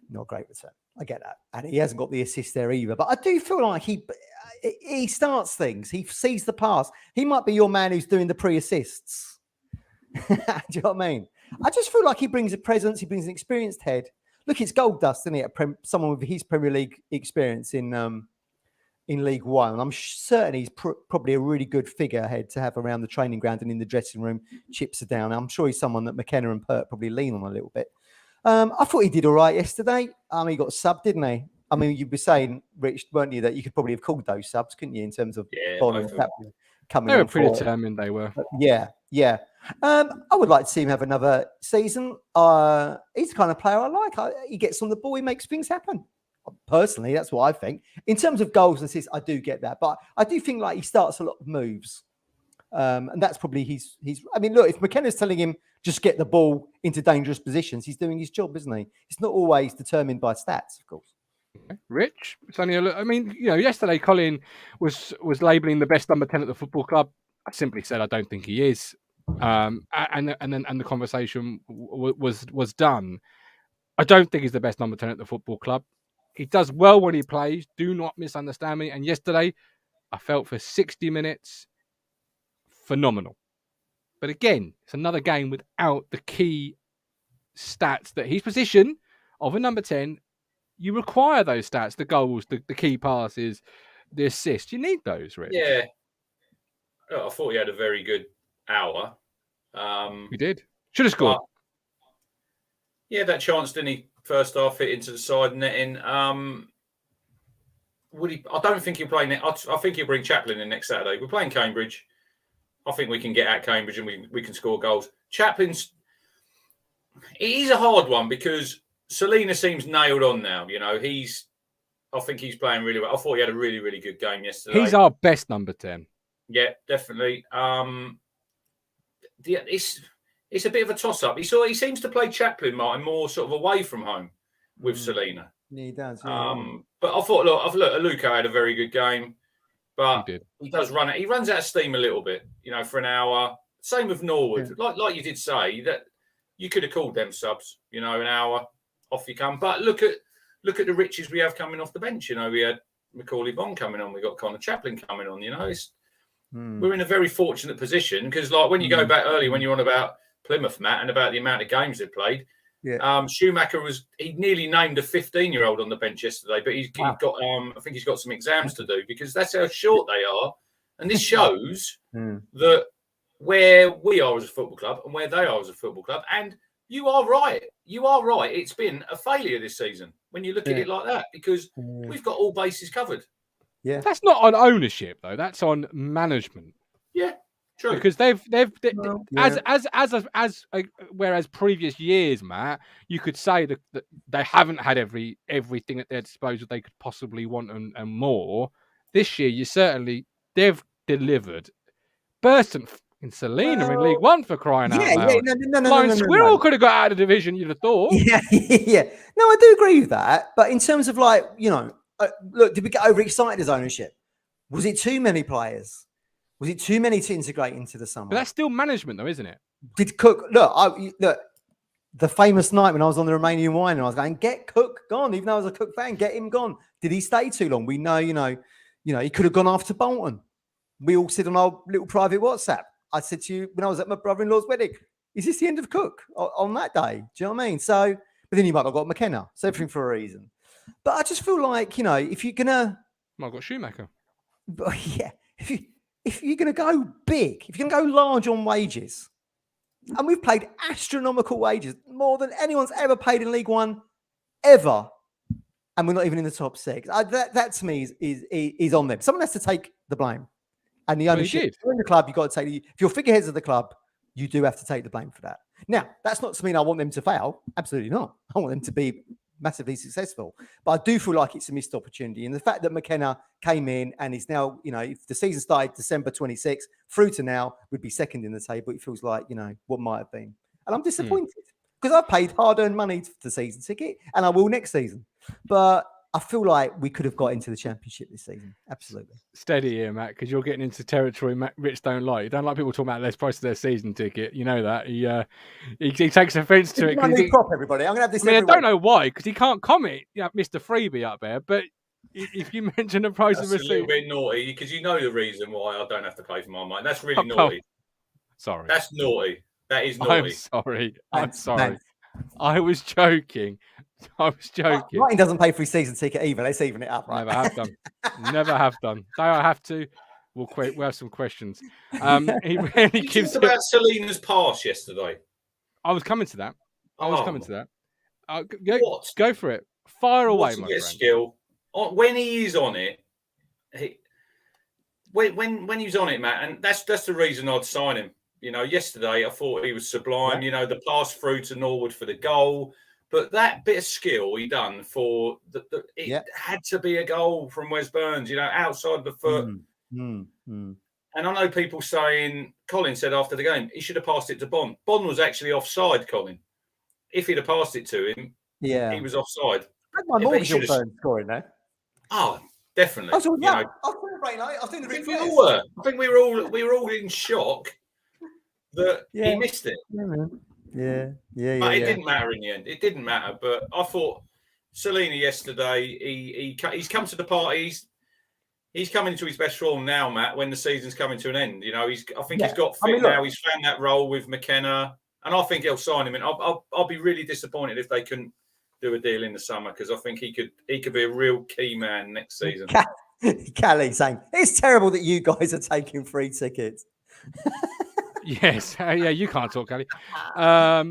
not a great return. I get that. And he hasn't got the assist there either. But I do feel like he starts things. He sees the pass. He might be your man who's doing the pre-assists. Do you know what I mean? I just feel like he brings a presence. He brings an experienced head. Look, it's gold dust, isn't it? Someone with his Premier League experience in League One. And I'm certain he's probably a really good figurehead to have around the training ground and in the dressing room. Chips are down. I'm sure he's someone that McKenna and Pert probably lean on a little bit. I thought he did all right yesterday. He got subbed, didn't he? I mean, you were saying, Rich, weren't you, that you could probably have called those subs, couldn't you, in terms of coming they were pretty determined, they were. Yeah. I would like to see him have another season. He's the kind of player I like. He gets on the ball, he makes things happen. Personally, that's what I think. In terms of goals and assists, I do get that. But I do think like he starts a lot of moves. And that's probably he's. I mean, look, if McKenna's telling him just get the ball into dangerous positions, he's doing his job, isn't he? It's not always determined by stats, of course. Rich, I mean, yesterday Colin was labelling the best number 10 at the football club. I simply said I don't think he is, and the conversation was done. I don't think he's the best number 10 at the football club. He does well when he plays. Do not misunderstand me. And yesterday, I felt for 60 minutes, phenomenal. But again, it's another game without the key stats that his position of a number 10. You require those stats, the goals, the key passes, the assists. You need those, Rich. Yeah. I thought he had a very good hour. He did. Should have scored. Yeah, that chance, didn't he? First half, hit into the side netting. Would he? I don't think he'll play. I think he'll bring Chaplin in next Saturday. We're playing Cambridge. I think we can get at Cambridge and we can score goals. Chaplin's... It is a hard one because Selina seems nailed on now. I think he's playing really well. I thought he had a really, really good game yesterday. He's our best number 10. Yeah, definitely. It's a bit of a toss-up. He seems to play Chaplin, Martin, more sort of away from home with Selina. Yeah, he does. Yeah. But I thought, Aluko had a very good game, but he does run it. He runs out of steam a little bit, for an hour. Same with Norwood. Yeah. Like you did say, that you could have called them subs, an hour, off you come. But look at the riches we have coming off the bench. We had Macaulay Bond coming on. We got Connor Chaplin coming on. We're in a very fortunate position because, like, when you go back early, when you're on about Plymouth, Matt, and about the amount of games they played, Schumacher he nearly named a 15-year-old on the bench yesterday, but he's got I think he's got some exams to do because that's how short they are, and this shows that where we are as a football club and where they are as a football club. And you are right. It's been a failure this season when you look at it like that because we've got all bases covered. Yeah, that's not on ownership though. That's on management. Yeah, true. Because whereas previous years, Matt, you could say that they haven't had everything at their disposal they could possibly want and more. This year, they've delivered. Burton in Selina in League One for crying out loud. No, Squirrel could have got out of the division. You'd have thought. Yeah. No, I do agree with that. But in terms of look, did we get overexcited as ownership? Was it too many players? Was it too many to integrate into the summer? But that's still management, though, isn't it? Did Cook look? The famous night when I was on the Romanian wine and I was going, get Cook gone, even though I was a Cook fan, get him gone. Did he stay too long? We know, he could have gone after Bolton. We all said on our little private WhatsApp. I said to you when I was at my brother-in-law's wedding, is this the end of Cook on that day? Do you know what I mean? So, but then you might have got McKenna. So everything for a reason. But I just feel like, if you're going to... I've got Schumacher. Yeah. If you're going to go big, if you're going to go large on wages, and we've paid astronomical wages, more than anyone's ever paid in League One, ever, and we're not even in the top six. That to me is on them. Someone has to take the blame. And the ownership, if you're in the club, you've got to take if you're figureheads of the club, you do have to take the blame for that. Now, that's not to mean I want them to fail. Absolutely not. I want them to be massively successful. But I do feel like it's a missed opportunity. And the fact that McKenna came in and is now, if the season started December 26th through to now, would be second in the table. It feels like, what might have been. And I'm disappointed because I paid hard-earned money for the season ticket and I will next season. But I feel like we could have got into the Championship this season. Absolutely. Steady here, Matt, because you're getting into territory Rich don't like. You don't like people talking about the price of their season ticket. You know that. He takes offence to it. Prop, everybody. I'm going to have this I don't know why, because he can't comment. Mr. Freebie up there. But if you mention the price of a season... That's a little bit naughty, because you know the reason why I don't have to pay for my money. That's really naughty. Sorry. That's naughty. That is naughty. I'm sorry. I was joking. Martin doesn't pay for his season ticket either. Let's even it up, right? Never have done. Never have done. Though I have to. We'll have some questions. He really gives about Selina's pass yesterday. I was coming to that. Go for it. Fire away, my friend. Skill. When he is on it, when he's on it, Matt, and that's the reason I'd sign him. Yesterday I thought he was sublime. Yeah. The pass through to Norwood for the goal. But that bit of skill he done for had to be a goal from Wes Burns, outside the foot. And I know people saying, Colin said after the game, he should have passed it to Bond. Bond was actually offside, Colin. If he'd have passed it to him, he was offside. I had my mortgage on Burns scoring there. Oh, definitely. I was celebrating. I think we all were. I think we were all in shock that he missed it. Yeah, man. Yeah. But it didn't matter in the end. It didn't matter. But I thought Selina yesterday, he's come to the party. He's coming into his best form now, Matt, when the season's coming to an end. He's got fit now. He's found that role with McKenna. And I think he'll sign him. And I'll be really disappointed if they couldn't do a deal in the summer, because I think he could be a real key man next season. Callie saying, it's terrible that you guys are taking free tickets. Yes, you can't talk, Kelly. I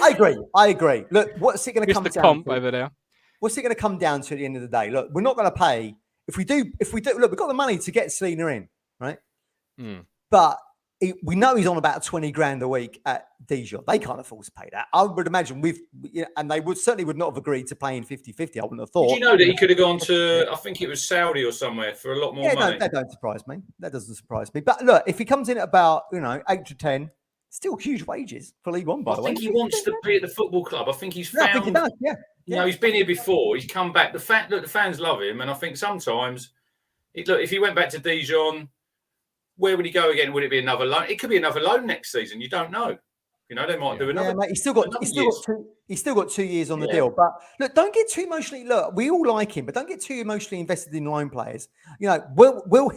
agree. Look, what's it going to come down comp to? Over there. What's it going to come down to at the end of the day? Look, we're not going to pay if we do. Look, we've got the money to get Selina in, right? But we know he's on about 20 grand a week at Dijon. They can't afford to pay that. I would imagine and they certainly would not have agreed to paying 50-50. I wouldn't have thought. Did you know that he could have gone to, I think it was Saudi or somewhere, for a lot more money? That don't surprise me. That doesn't surprise me. But look, if he comes in at about 8 to 10, still huge wages for League One, by the way. I think he wants to be at the football club. I think he's found. I think he does. Yeah. He's been here before. He's come back. The fans love him, and I think sometimes, if he went back to Dijon, where would he go again? Would it be another loan? It could be another loan next season. You don't know. They might do another. Yeah, mate, he's still got 2 years on the deal. But look, don't get too emotionally. Look, we all like him, but don't get too emotionally invested in loan players. Will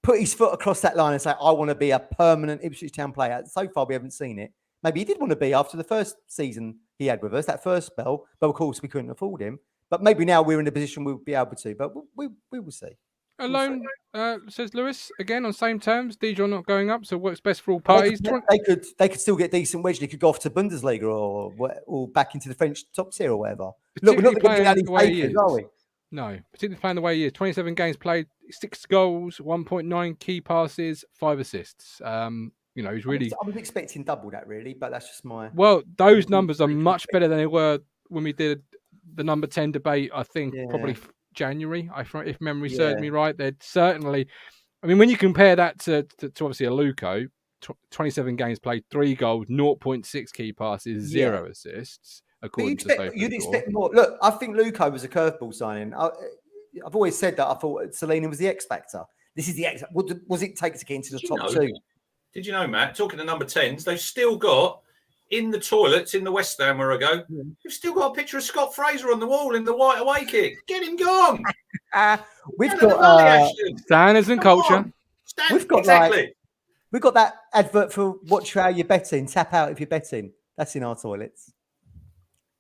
put his foot across that line and say, I want to be a permanent Ipswich Town player. So far, we haven't seen it. Maybe he did want to be after the first season he had with us, that first spell. But of course, we couldn't afford him. But maybe now we're in a position we'll be able to. But we will see. Alone, says Lewis, again on same terms. Dijon not going up, so works best for all parties. They could still get decent wage. They could go off to Bundesliga or back into the French top tier or whatever. Look, we're not going to get any papers, are we? No, particularly playing the way he is. 27 games played, 6 goals, 1.9 key passes, 5 assists. He's really. I was expecting double that, really, but that's just my. Well, those numbers are much better than they were when we did the number 10 debate. I think probably January, if memory serves me right. They're certainly. I mean, when you compare that to obviously Aluko, 27 games played, 3 goals, 0.6 key passes, 0 assists. You'd expect more. Look, I think Aluko was a curveball signing. I've always said that. I thought Selina was the X factor. This is the X. What does it take to get into the top 2? Did you know, Matt? Talking to number 10s, they've still got in the toilets in the West Ham where I go. You've still got a picture of Scott Fraser on the wall in the white away kit. Get him gone. We've got standards and culture. We've got we've got that advert for watch how you're betting. Tap out if you're betting. That's in our toilets.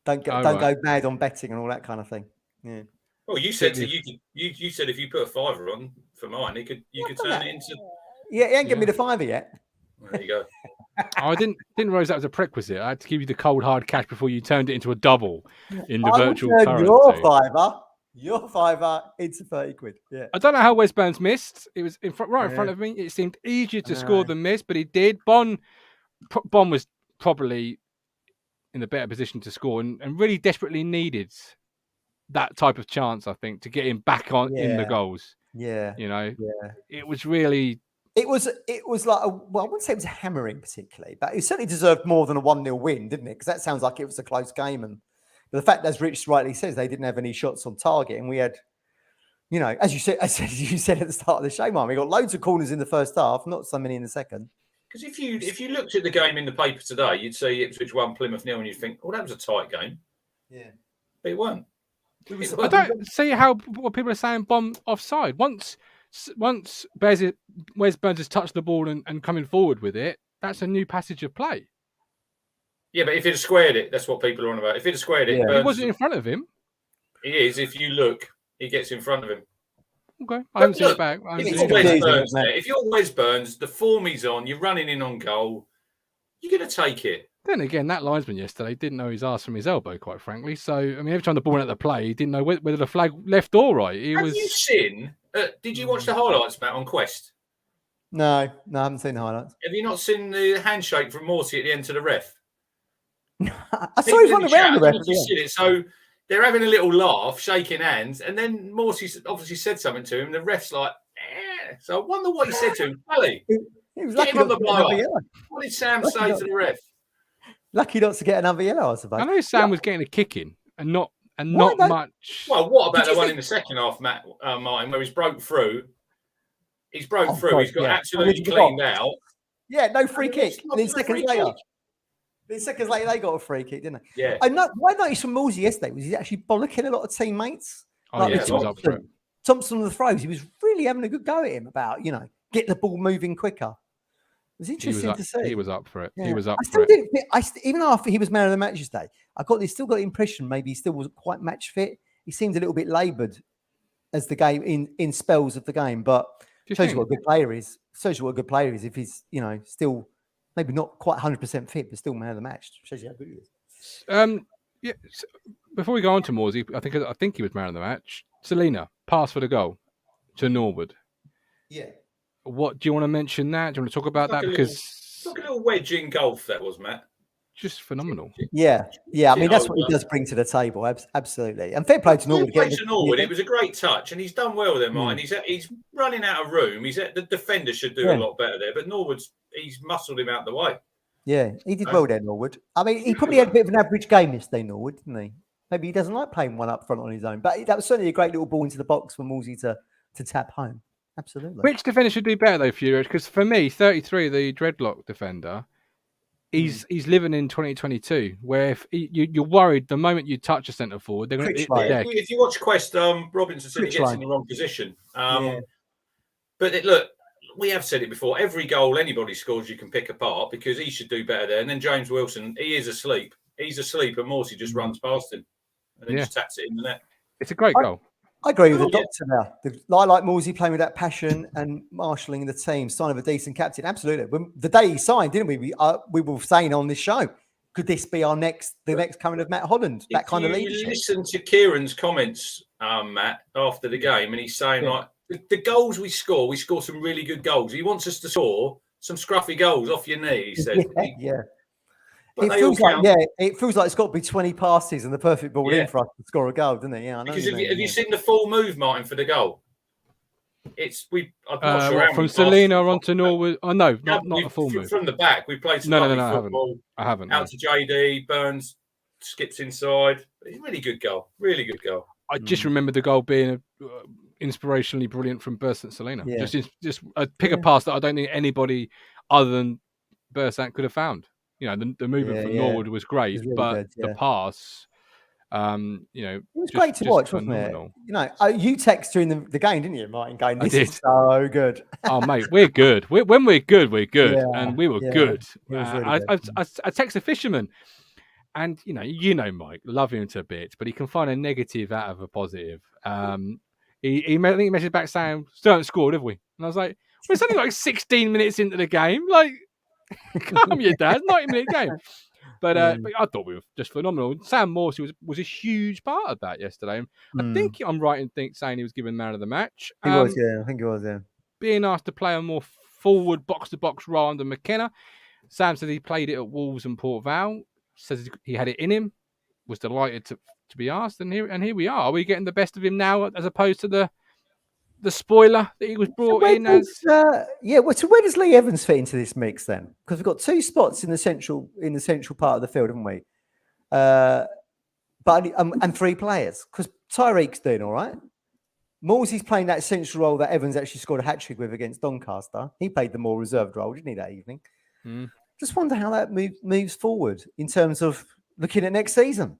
Don't go mad on betting and all that kind of thing. Yeah. Well, you said you said if you put a £5 on for mine, you could turn it into. Yeah, he ain't given me the £5 yet. There you go. I didn't realise that was a prerequisite. I had to give you the cold hard cash before you turned it into a double in the virtual currency. Your £5 into 30 quid. Yeah. I don't know how West Burns missed. It was in front of me. It seemed easier to score than miss, but he did. Bon was probably in a better position to score and really desperately needed that type of chance, I think, to get him back on in the goals. Yeah. It was really. It was like I wouldn't say it was a hammering particularly, but it certainly deserved more than a 1-0 win, didn't it? Because that sounds like it was a close game. But the fact, as Rich rightly says, they didn't have any shots on target, and we had, as you said at the start of the show, Mark, we got loads of corners in the first half, not so many in the second. Because if you looked at the game in the paper today, you'd see Ipswich won, Plymouth 0, and you'd think, that was a tight game. Yeah, but it weren't. I don't see what people are saying. Bomb offside. Once Wes Burns has touched the ball and coming forward with it, that's a new passage of play. Yeah, but if he'd have squared it, that's what people are on about. If he'd have squared it, he wasn't in front of him. He is. If you look, he gets in front of him. Okay, I haven't seen it back. If you're Wes Burns, the form he's on, you're running in on goal, you're going to take it. Then again, that linesman yesterday didn't know his arse from his elbow, quite frankly. So, I mean, every time the ball went at the play, he didn't know whether the flag left or right. Have you seen? Did you watch the highlights, Matt, on Quest? No, I haven't seen the highlights. Have you not seen the handshake from Morty at the end of the ref? I saw him run around the ref. So they're having a little laugh, shaking hands, and then Morty obviously said something to him. The ref's like, So I wonder what he said to him. Kelly, he was get him on the blower. What did Sam say to the ref? Lucky not to get another yellow, I suppose. I know Sam was getting a kick in and not much. Well, what about the one in the second half, Matt, Martin, where he's broke through? He's broke through. He's got absolutely cleaned out. Yeah, no free kick. And then seconds later, they got a free kick, didn't they? Yeah. I know. What I noticed from Morsey yesterday was he's actually bollocking a lot of teammates. Thompson on the throws, he was really having a good go at him about, get the ball moving quicker. It was interesting to see. He was up for it. Yeah. He was up even after he was man of the match today, still got the impression maybe he still wasn't quite match fit. He seemed a little bit laboured as the game in spells of the game, but shows you what a good player is. Shows you what a good player is if he's still maybe not quite 100% fit, but still man of the match. Shows you how good he is. Yeah. Before we go on to Morsey, I think he was man of the match. Selina, pass for the goal to Norwood. Yeah. What do you want to mention that? Do you want to talk about that? Because look at a little wedge in golf that was, Matt. Just phenomenal. Yeah. I mean, that's what he does bring to the table. Absolutely. And fair play to Norwood. It was a great touch, and he's done well there, Martin. He's running out of room. The defender should do a lot better there, but he's muscled him out the way. Yeah, he did well there, Norwood. I mean, he probably had a bit of an average game yesterday, Norwood, didn't he? Maybe he doesn't like playing one up front on his own, but that was certainly a great little ball into the box for Morsey to tap home. Absolutely. Which defender should do better though, Furious? Because for me, 33, the dreadlock defender, he's living in 2022, where if you're worried the moment you touch a centre forward, they're going to hit the deck. If you watch Quest, Robinson said he gets in the wrong position. But look, we have said it before. Every goal anybody scores, you can pick apart because he should do better there. And then James Wilson, he is asleep. He's asleep, and Morsey just runs past him and then just taps it in the net. It's a great goal. I agree with the doctor now. I like Morsey playing with that passion and marshalling the team, sign of a decent captain. Absolutely. The day he signed, didn't we? We were saying on this show, could this be the next coming of Matt Holland? That kind of leadership. Listen to Kieron's comments, Matt, after the game, and he's saying like the goals we score some really good goals. He wants us to score some scruffy goals off your knee. He said, It feels like it's got to be 20 passes and the perfect ball in for us to score a goal, doesn't it? Yeah, I know. Because have you seen the full move, Martin, for the goal? I'm not sure from Selina onto Norwood. Oh no, not a full move from the back. We played some football. I haven't. Out to JD, Burns skips inside. Really good goal. Really good goal. I just remember the goal being inspirationally brilliant from Bursant Selina. Yeah. Just a pick a pass that I don't think anybody other than Bursant could have found. You know, the movement from Norwood was great, really but the pass, it was great to watch, phenomenal. Wasn't it? You know, you text during the game, didn't you, Martin? Going, this is so good. Oh, mate, we're good. When we're good, we're good, and we were good. Really I text the fisherman, and you know, Mike, love him to bits, but he can find a negative out of a positive. He messaged back saying, "Still haven't scored, have we?" And I was like, "We're only like 16 minutes into the game, like." Calm your dad, 90-minute game. But I thought we were just phenomenal. Sam Morsey was a huge part of that yesterday. I think I'm right in saying he was given man of the match. He was, yeah. I think he was, yeah. Being asked to play a more forward box-to-box role than McKenna. Sam said he played it at Wolves and Port Vale. Says he had it in him. Was delighted to be asked. And here we are. Are we getting the best of him now as opposed to the spoiler that he was brought in as? So where does Lee Evans fit into this mix then? Because we've got two spots in the central part of the field, haven't we? And three players. Because Tyreek's doing all right. Morsey's playing that central role that Evans actually scored a hat-trick with against Doncaster. He played the more reserved role, didn't he, that evening? Just wonder how that moves forward in terms of looking at next season.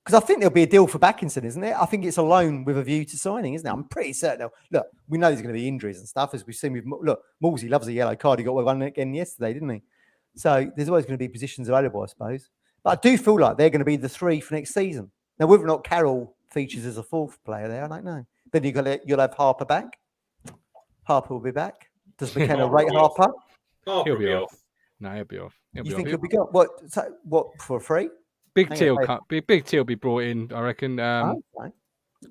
Because I think there'll be a deal for Backinson, isn't it? I think it's a loan with a view to signing, isn't it? I'm pretty certain. Look, we know there's going to be injuries and stuff, as we've seen with... Look, Morsey loves a yellow card. He got one again yesterday, didn't he? So there's always going to be positions available, I suppose. But I do feel like they're going to be the three for next season. Now, whether or not Carroll features as a fourth player there, I don't know. Then you'll have Harper back. Harper will be back. Does McKenna rate Harper? He'll be off. No, he'll be off. You think he'll be gone? What, for free? Big T will be brought in, I reckon. The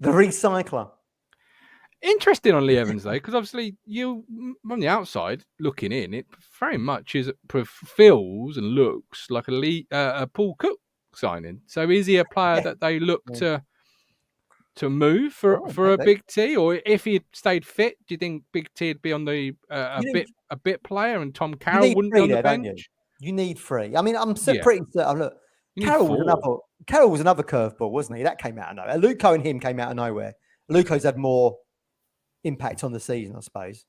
recycler. Interesting on Lee Evans, though, because obviously you, on the outside, looking in, it very much feels and looks like a Paul Cook signing. So is he a player that they look to move for a Big T? Or if he stayed fit, do you think Big T would be on the a bit player and Tom Carroll wouldn't be on the bench? You need three. I mean, I'm pretty certain. Look, Carroll was another curveball, wasn't he? That came out of nowhere. Aluko and him came out of nowhere. Aluko's had more impact on the season, I suppose.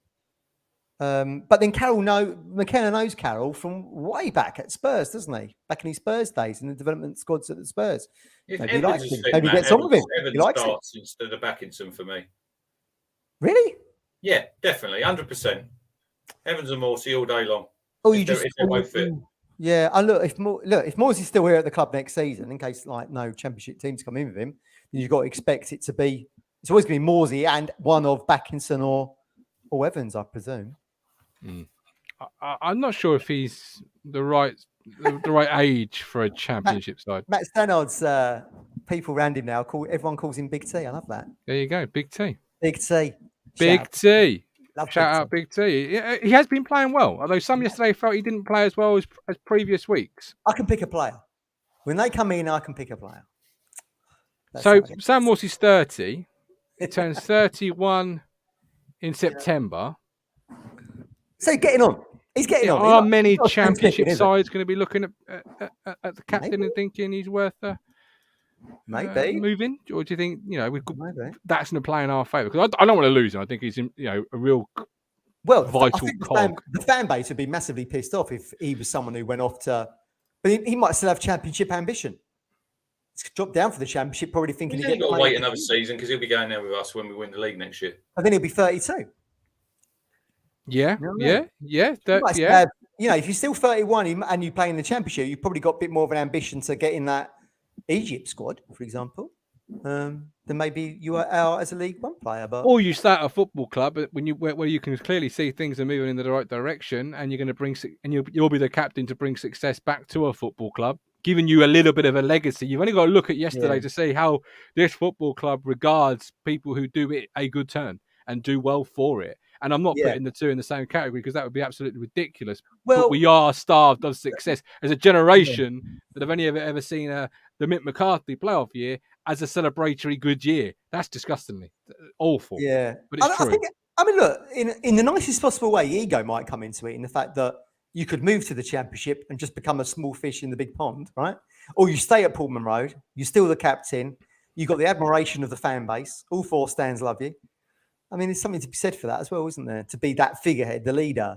But then McKenna knows Carroll from way back at Spurs, doesn't he? Back in his Spurs days in the development squads at the Spurs. Maybe he likes him. Maybe he gets on with him. Evans starts instead of Backinson for me. Really? Yeah, definitely, 100%. Evans and Morsey all day long. Oh, if they won't fit. Yeah, if Morsey's still here at the club next season, in case like no championship teams come in with him, then you've got to expect it to be. It's always going to be Morsey and one of Backinson or Evans, I presume. I'm not sure if he's the right age for a championship side. Matt Stannard's people around him now everyone calls him Big T. I love that. There you go, Big T. Big T. Big T. Shout out Big T. He has been playing well, although some yesterday felt he didn't play as well as previous weeks. I can pick a player. When they come in, I can pick a player. So Sam Morsey's 30. He turns 31 in September. So he's getting on. He's getting on. Are many championship sides going to be looking at the captain and thinking he's worth moving? Or do you think that's going to play in our favour? Because I don't want to lose him. I think he's a real vital cog. The fan base would be massively pissed off if he was someone who went off to, but he might still have championship ambition. He's dropped down for the championship, probably thinking he's got to wait another season because he'll be going there with us when we win the league next year. And then he'll be 32. Yeah, You know what I mean? yeah. You might still have, if you're still 31 and you play in the Championship, you've probably got a bit more of an ambition to get in that Egypt squad, for example, than maybe you are as a League One player. But Or you start a football club where you can clearly see things are moving in the right direction, and you're going to you'll be the captain to bring success back to a football club, giving you a little bit of a legacy. You've only got to look at yesterday to see how this football club regards people who do it a good turn and do well for it. And I'm not putting the two in the same category because that would be absolutely ridiculous. Well, but we are starved of success as a generation that have only ever seen the Mick McCarthy playoff year as a celebratory good year. That's disgustingly awful. Yeah, but it's true. I mean, look, in the nicest possible way, ego might come into it in the fact that you could move to the Championship and just become a small fish in the big pond, right? Or you stay at Portman Road, you're still the captain, you've got the admiration of the fan base, all four stands love you. I mean, there's something to be said for that as well, isn't there? To be that figurehead, the leader,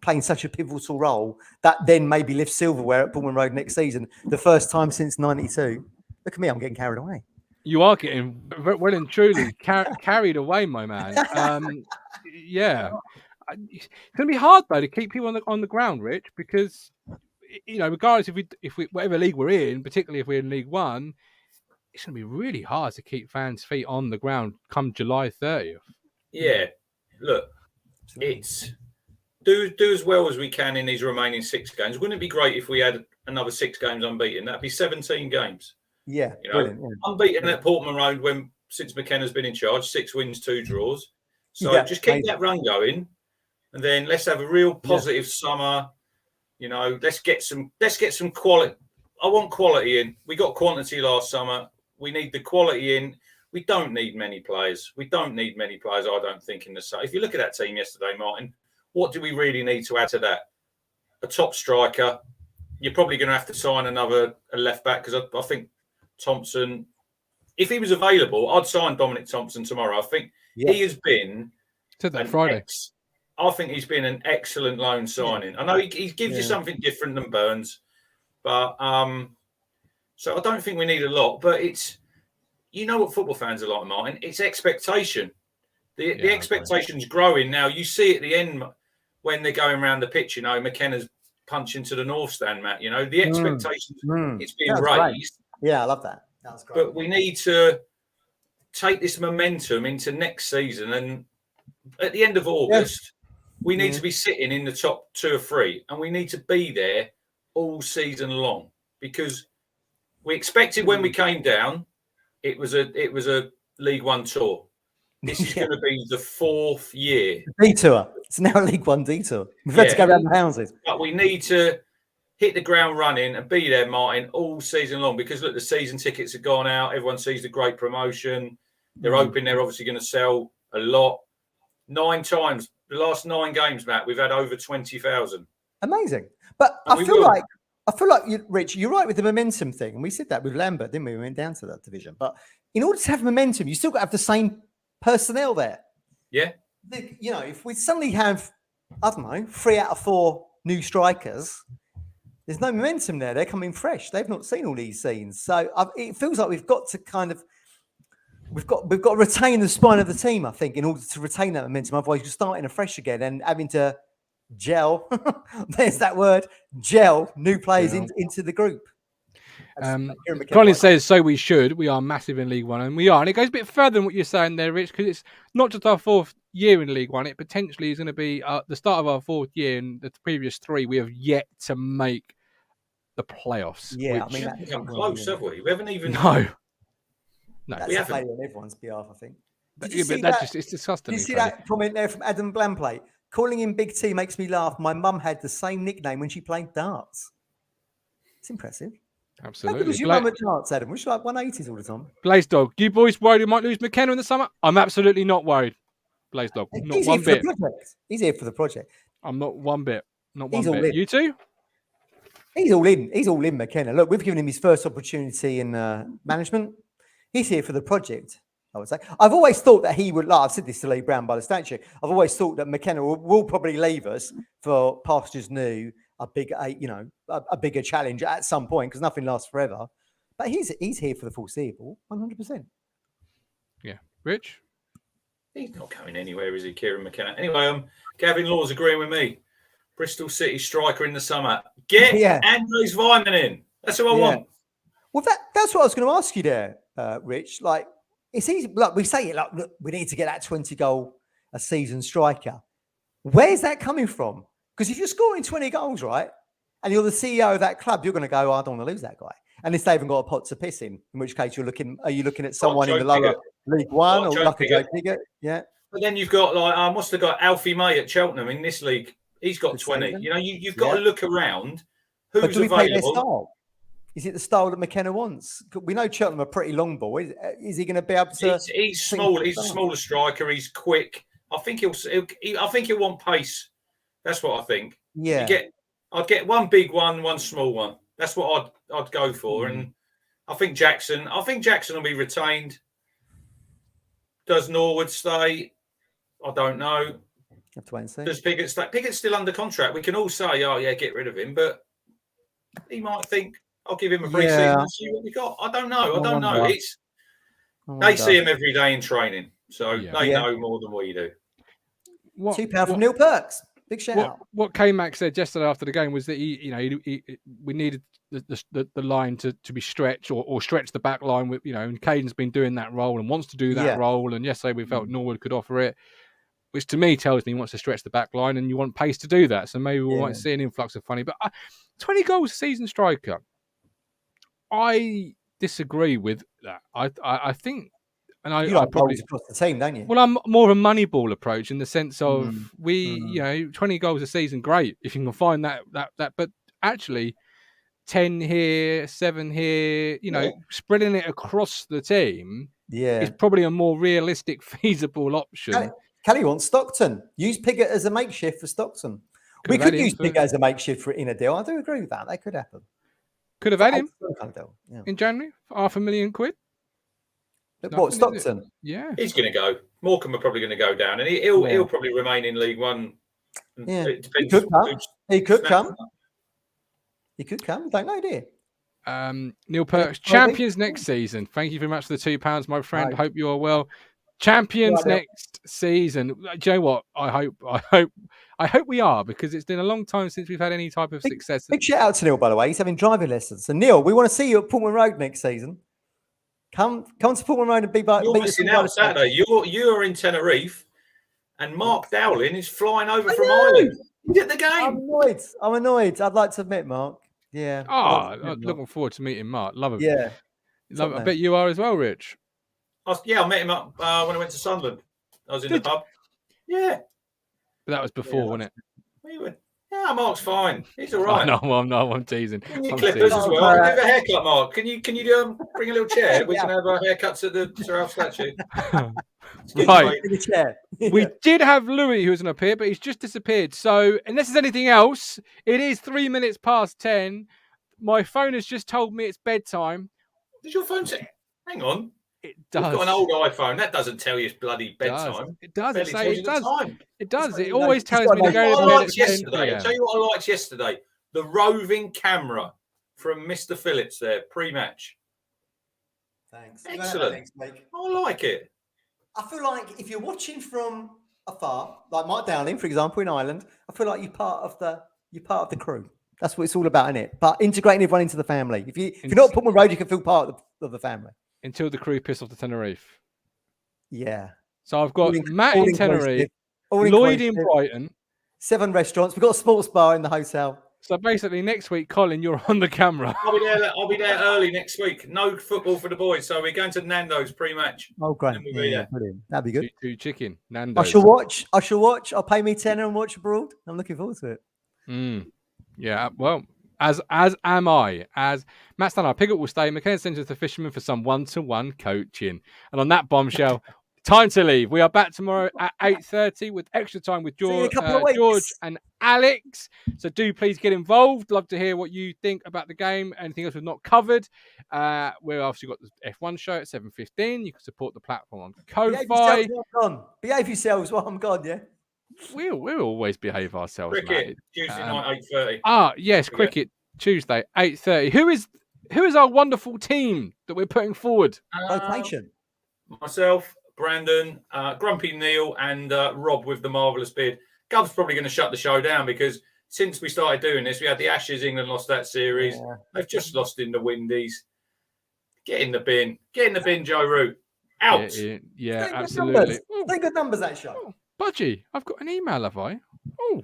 playing such a pivotal role that then maybe lifts silverware at Portman Road next season, the first time since '92. Look at me, I'm getting carried away. You are getting well and truly carried away, my man. Yeah, it's going to be hard though to keep people on the ground, Rich, because regardless if we whatever league we're in, particularly if we're in League One, it's going to be really hard to keep fans' feet on the ground come July 30th. Yeah, look, it's do as well as we can in these remaining 6 games. Wouldn't it be great if we had another 6 games unbeaten? That'd be 17 games. Yeah, brilliant. Yeah. Unbeaten at Portman Road since McKenna's been in charge, 6 wins, 2 draws. So just keep that run going, and then let's have a real positive summer. Let's get some quality. I want quality in. We got quantity last summer. We need the quality in. We don't need many players. I don't think in the side. If you look at that team yesterday, Martin, what do we really need to add to that? A top striker. You're probably going to have to sign a left back because I think Thompson, if he was available, I'd sign Dominic Thompson tomorrow. I think he has been Friday. I think he's been an excellent loan signing. I know he gives you something different than Burns, but so I don't think we need a lot. But it's what football fans are like, Martin. It's expectation. The expectation's growing now. You see at the end when they're going around the pitch. McKenna's punching to the north stand, Matt. The expectations. It's being raised. Great. Yeah, I love that. That was great. But we need to take this momentum into next season, and at the end of August, we need to be sitting in the top 2 or 3, and we need to be there all season long because we expected when we came down, it was a League One tour. This is going to be the 4th year. Detour. It's now a League One detour. We've had to go around the houses. But we need to hit the ground running and be there, Martin, all season long because, look, the season tickets have gone out. Everyone sees the great promotion. They're hoping they're obviously going to sell a lot. 9 times, the last 9 games, Matt, we've had over 20,000. Amazing. But I feel like, Rich, you're right with the momentum thing. And we said that with Lambert, didn't we? We went down to that division. But in order to have momentum, you still got to have the same personnel there. Yeah. If we suddenly have, 3 out of 4 new strikers, there's no momentum there. They're coming fresh. They've not seen all these scenes. So it feels like we've got to we've got to retain the spine of the team, I think, in order to retain that momentum. Otherwise, you're starting afresh again and having to gel. There's that word, gel new players into the group. Colin says, so we should. We are massive in League One, and we are. And it goes a bit further than what you're saying there, Rich, because it's not just our 4th year in League One. It potentially is going to be the start of our 4th year. In the previous 3, we have yet to make the playoffs. Yeah, I mean, that's close, have we? We haven't even. No. That's a failure on everyone's behalf, I think. It's disgusting. Did you see that comment there from Adam Glamplate? Calling him Big T makes me laugh. My mum had the same nickname when she played darts. It's impressive. Absolutely. How good was your mum at darts, Adam? Was she like 180s all the time? Blaze Dog, you boys worried we might lose McKenna in the summer? I'm absolutely not worried. Blaze Dog, not one bit. He's here for the project. I'm not one bit. Not one bit. You two? He's all in. He's all in, McKenna. Look, we've given him his first opportunity in management. He's here for the project, I would say. I've always thought that he would, I've said this to Lee Brown by the statue, I've always thought that McKenna will probably leave us for pastures new, a bigger challenge at some point, because nothing lasts forever. But he's here for the foreseeable, 100%. Yeah. Rich? He's not going anywhere, is he, Kieran McKenna? Anyway, Gavin Law's agreeing with me. Bristol City striker in the summer. Get Andres Weimann in. That's what I want. Well, that's what I was going to ask you there, Rich. Like, it's easy. Like we say it, like, look, we need to get that 20 goal a season striker. Where's that coming from? Because if you're scoring 20 goals, right, and you're the CEO of that club, you're going to go, I don't want to lose that guy. And if they haven't got a pot to piss in which case are you looking at someone in the lower League One or like a Joe Pigott? Yeah. But then you've got like what's the guy Alfie May at Cheltenham in this league? He's got 20. You know, you've got to look around who's but do we available. play their style? Is it the style that McKenna wants? We know Cheltenham are pretty long ball. Is he going to be able to? He's small. He's a smaller striker. He's quick. I think he'll want pace. That's what I think. Yeah. I'd get one big one, one small one. That's what I'd go for. And I think Jackson will be retained. Does Norwood stay? I don't know. Have to wait and see. Does Pigott stay? Pigott's still under contract. We can all say, oh yeah, get rid of him, but he might think I'll give him a pre-season and see what we got. I don't know. They see him every day in training, so they know more than we do. £2 from Neil Perks. Big shout out. What K-Max said yesterday after the game was that we needed the line to be stretched or stretch the back line with, and Caden's been doing that role and wants to do that role. And yesterday we felt Norwood could offer it, which to me tells me he wants to stretch the back line and you want pace to do that. So maybe we might see an influx of funny. But 20 goals a season striker, I disagree with that. I think. And I probably across the team, don't you? Well, I'm more of a Moneyball approach in the sense of 20 goals a season, great if you can find that. But actually, 10 here, 7 here, spreading it across the team, is probably a more realistic, feasible option. Kelly wants Stockton. Use Pigott as a makeshift for Stockton. We could use Pigott as a makeshift for in a deal. I do agree with that. That could happen. Could have had him in January for £500,000. What, Stockton? Yeah. He's going to go. Morecambe are probably going to go down, and he'll probably remain in League One. Yeah. He could come. He could come. Don't know, do you? Neil Perks, champions next season. Thank you very much for the £2, my friend. Hope you are well. Champions next season. Do you know what? I hope we are, because it's been a long time since we've had any type of success. Big shout out to Neil, by the way. He's having driving lessons. So Neil, we want to see you at Portman Road next season. Come to Portman Road and You're missing out Saturday. You are in Tenerife, and Mark Dowling is flying over from Ireland. He's at the game. I'm annoyed. I'd like to admit, Mark. Yeah. I'm looking forward to meeting Mark. Love him. Yeah. I bet you are as well, Rich. I met him up when I went to Sunderland. I was in the pub. Yeah. But that was before, wasn't it? Yeah, Mark's fine. He's all right. I'm teasing. Clippers as well. Give a haircut, Mark. Can you bring a little chair? We can have our haircuts at the Sir Alf statue. Right. We did have Louis who was going to appear, but he's just disappeared. So unless there's anything else, it is 3 minutes past 10. My phone has just told me it's bedtime. Does your phone say? Hang on. It does. You've got an old iPhone. That doesn't tell you it's bloody bedtime. It does. It does. It does. It always tells me to go to bed at 10 p.m. I'll tell you what I liked yesterday. The roving camera from Mr. Phillips there, pre-match. Thanks. Excellent. Thanks, mate. I like it. I feel like if you're watching from afar, like Mark Dowling, for example, in Ireland, I feel like you're part of the crew. That's what it's all about, isn't it? But integrating everyone into the family. If you're not Portman Road, you can feel part of the family. Until the crew piss off the Tenerife. Yeah. So I've got Matt in Tenerife, Lloyd in Brighton. 7 restaurants. We've got a sports bar in the hotel. So basically next week, Colin, you're on the camera. I'll be there early next week. No football for the boys. So we're going to Nando's pre-match. Oh, great. Brilliant. That'd be good. Two chicken. Nando's. I shall watch. I'll pay me £10 and watch abroad. I'm looking forward to it. Yeah, well, as am I. As Matt Stanley, Pigott will stay. McKenna sends us the Fisherman for some one-to-one coaching. And on that bombshell, time to leave. We are back tomorrow at 8:30 with extra time with George and Alex. So do please get involved. Love to hear what you think about the game. Anything else we've not covered. We've obviously got the F1 show at 7:15. You can support the platform on Ko-Fi. Behave yourselves while I'm gone, yeah? We'll always behave ourselves. Cricket, Tuesday night, 8:30. Yes, cricket, Tuesday, 8:30. Who is our wonderful team that we're putting forward? Rotation. Myself, Brandon, Grumpy Neil, and Rob with the marvellous beard. Gov's probably going to shut the show down because since we started doing this, we had the Ashes. England lost that series. Yeah. They've just lost in the Windies. Get in the bin. Get in the bin, Joe Root. Out. Yeah, Good absolutely. numbers. They're good numbers, that show. Oh, Budgie, I've got an email, have I? Oh,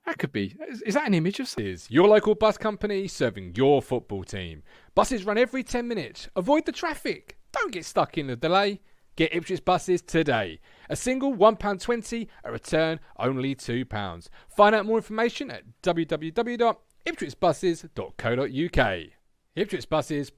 That could be. Is that an image of something? Your local bus company serving your football team. Buses run every 10 minutes. Avoid the traffic. Don't get stuck in the delay. Get Ipswich buses today. A single £1.20, a return only £2. Find out more information at www.ipswichbuses.co.uk. Ipswich Buses.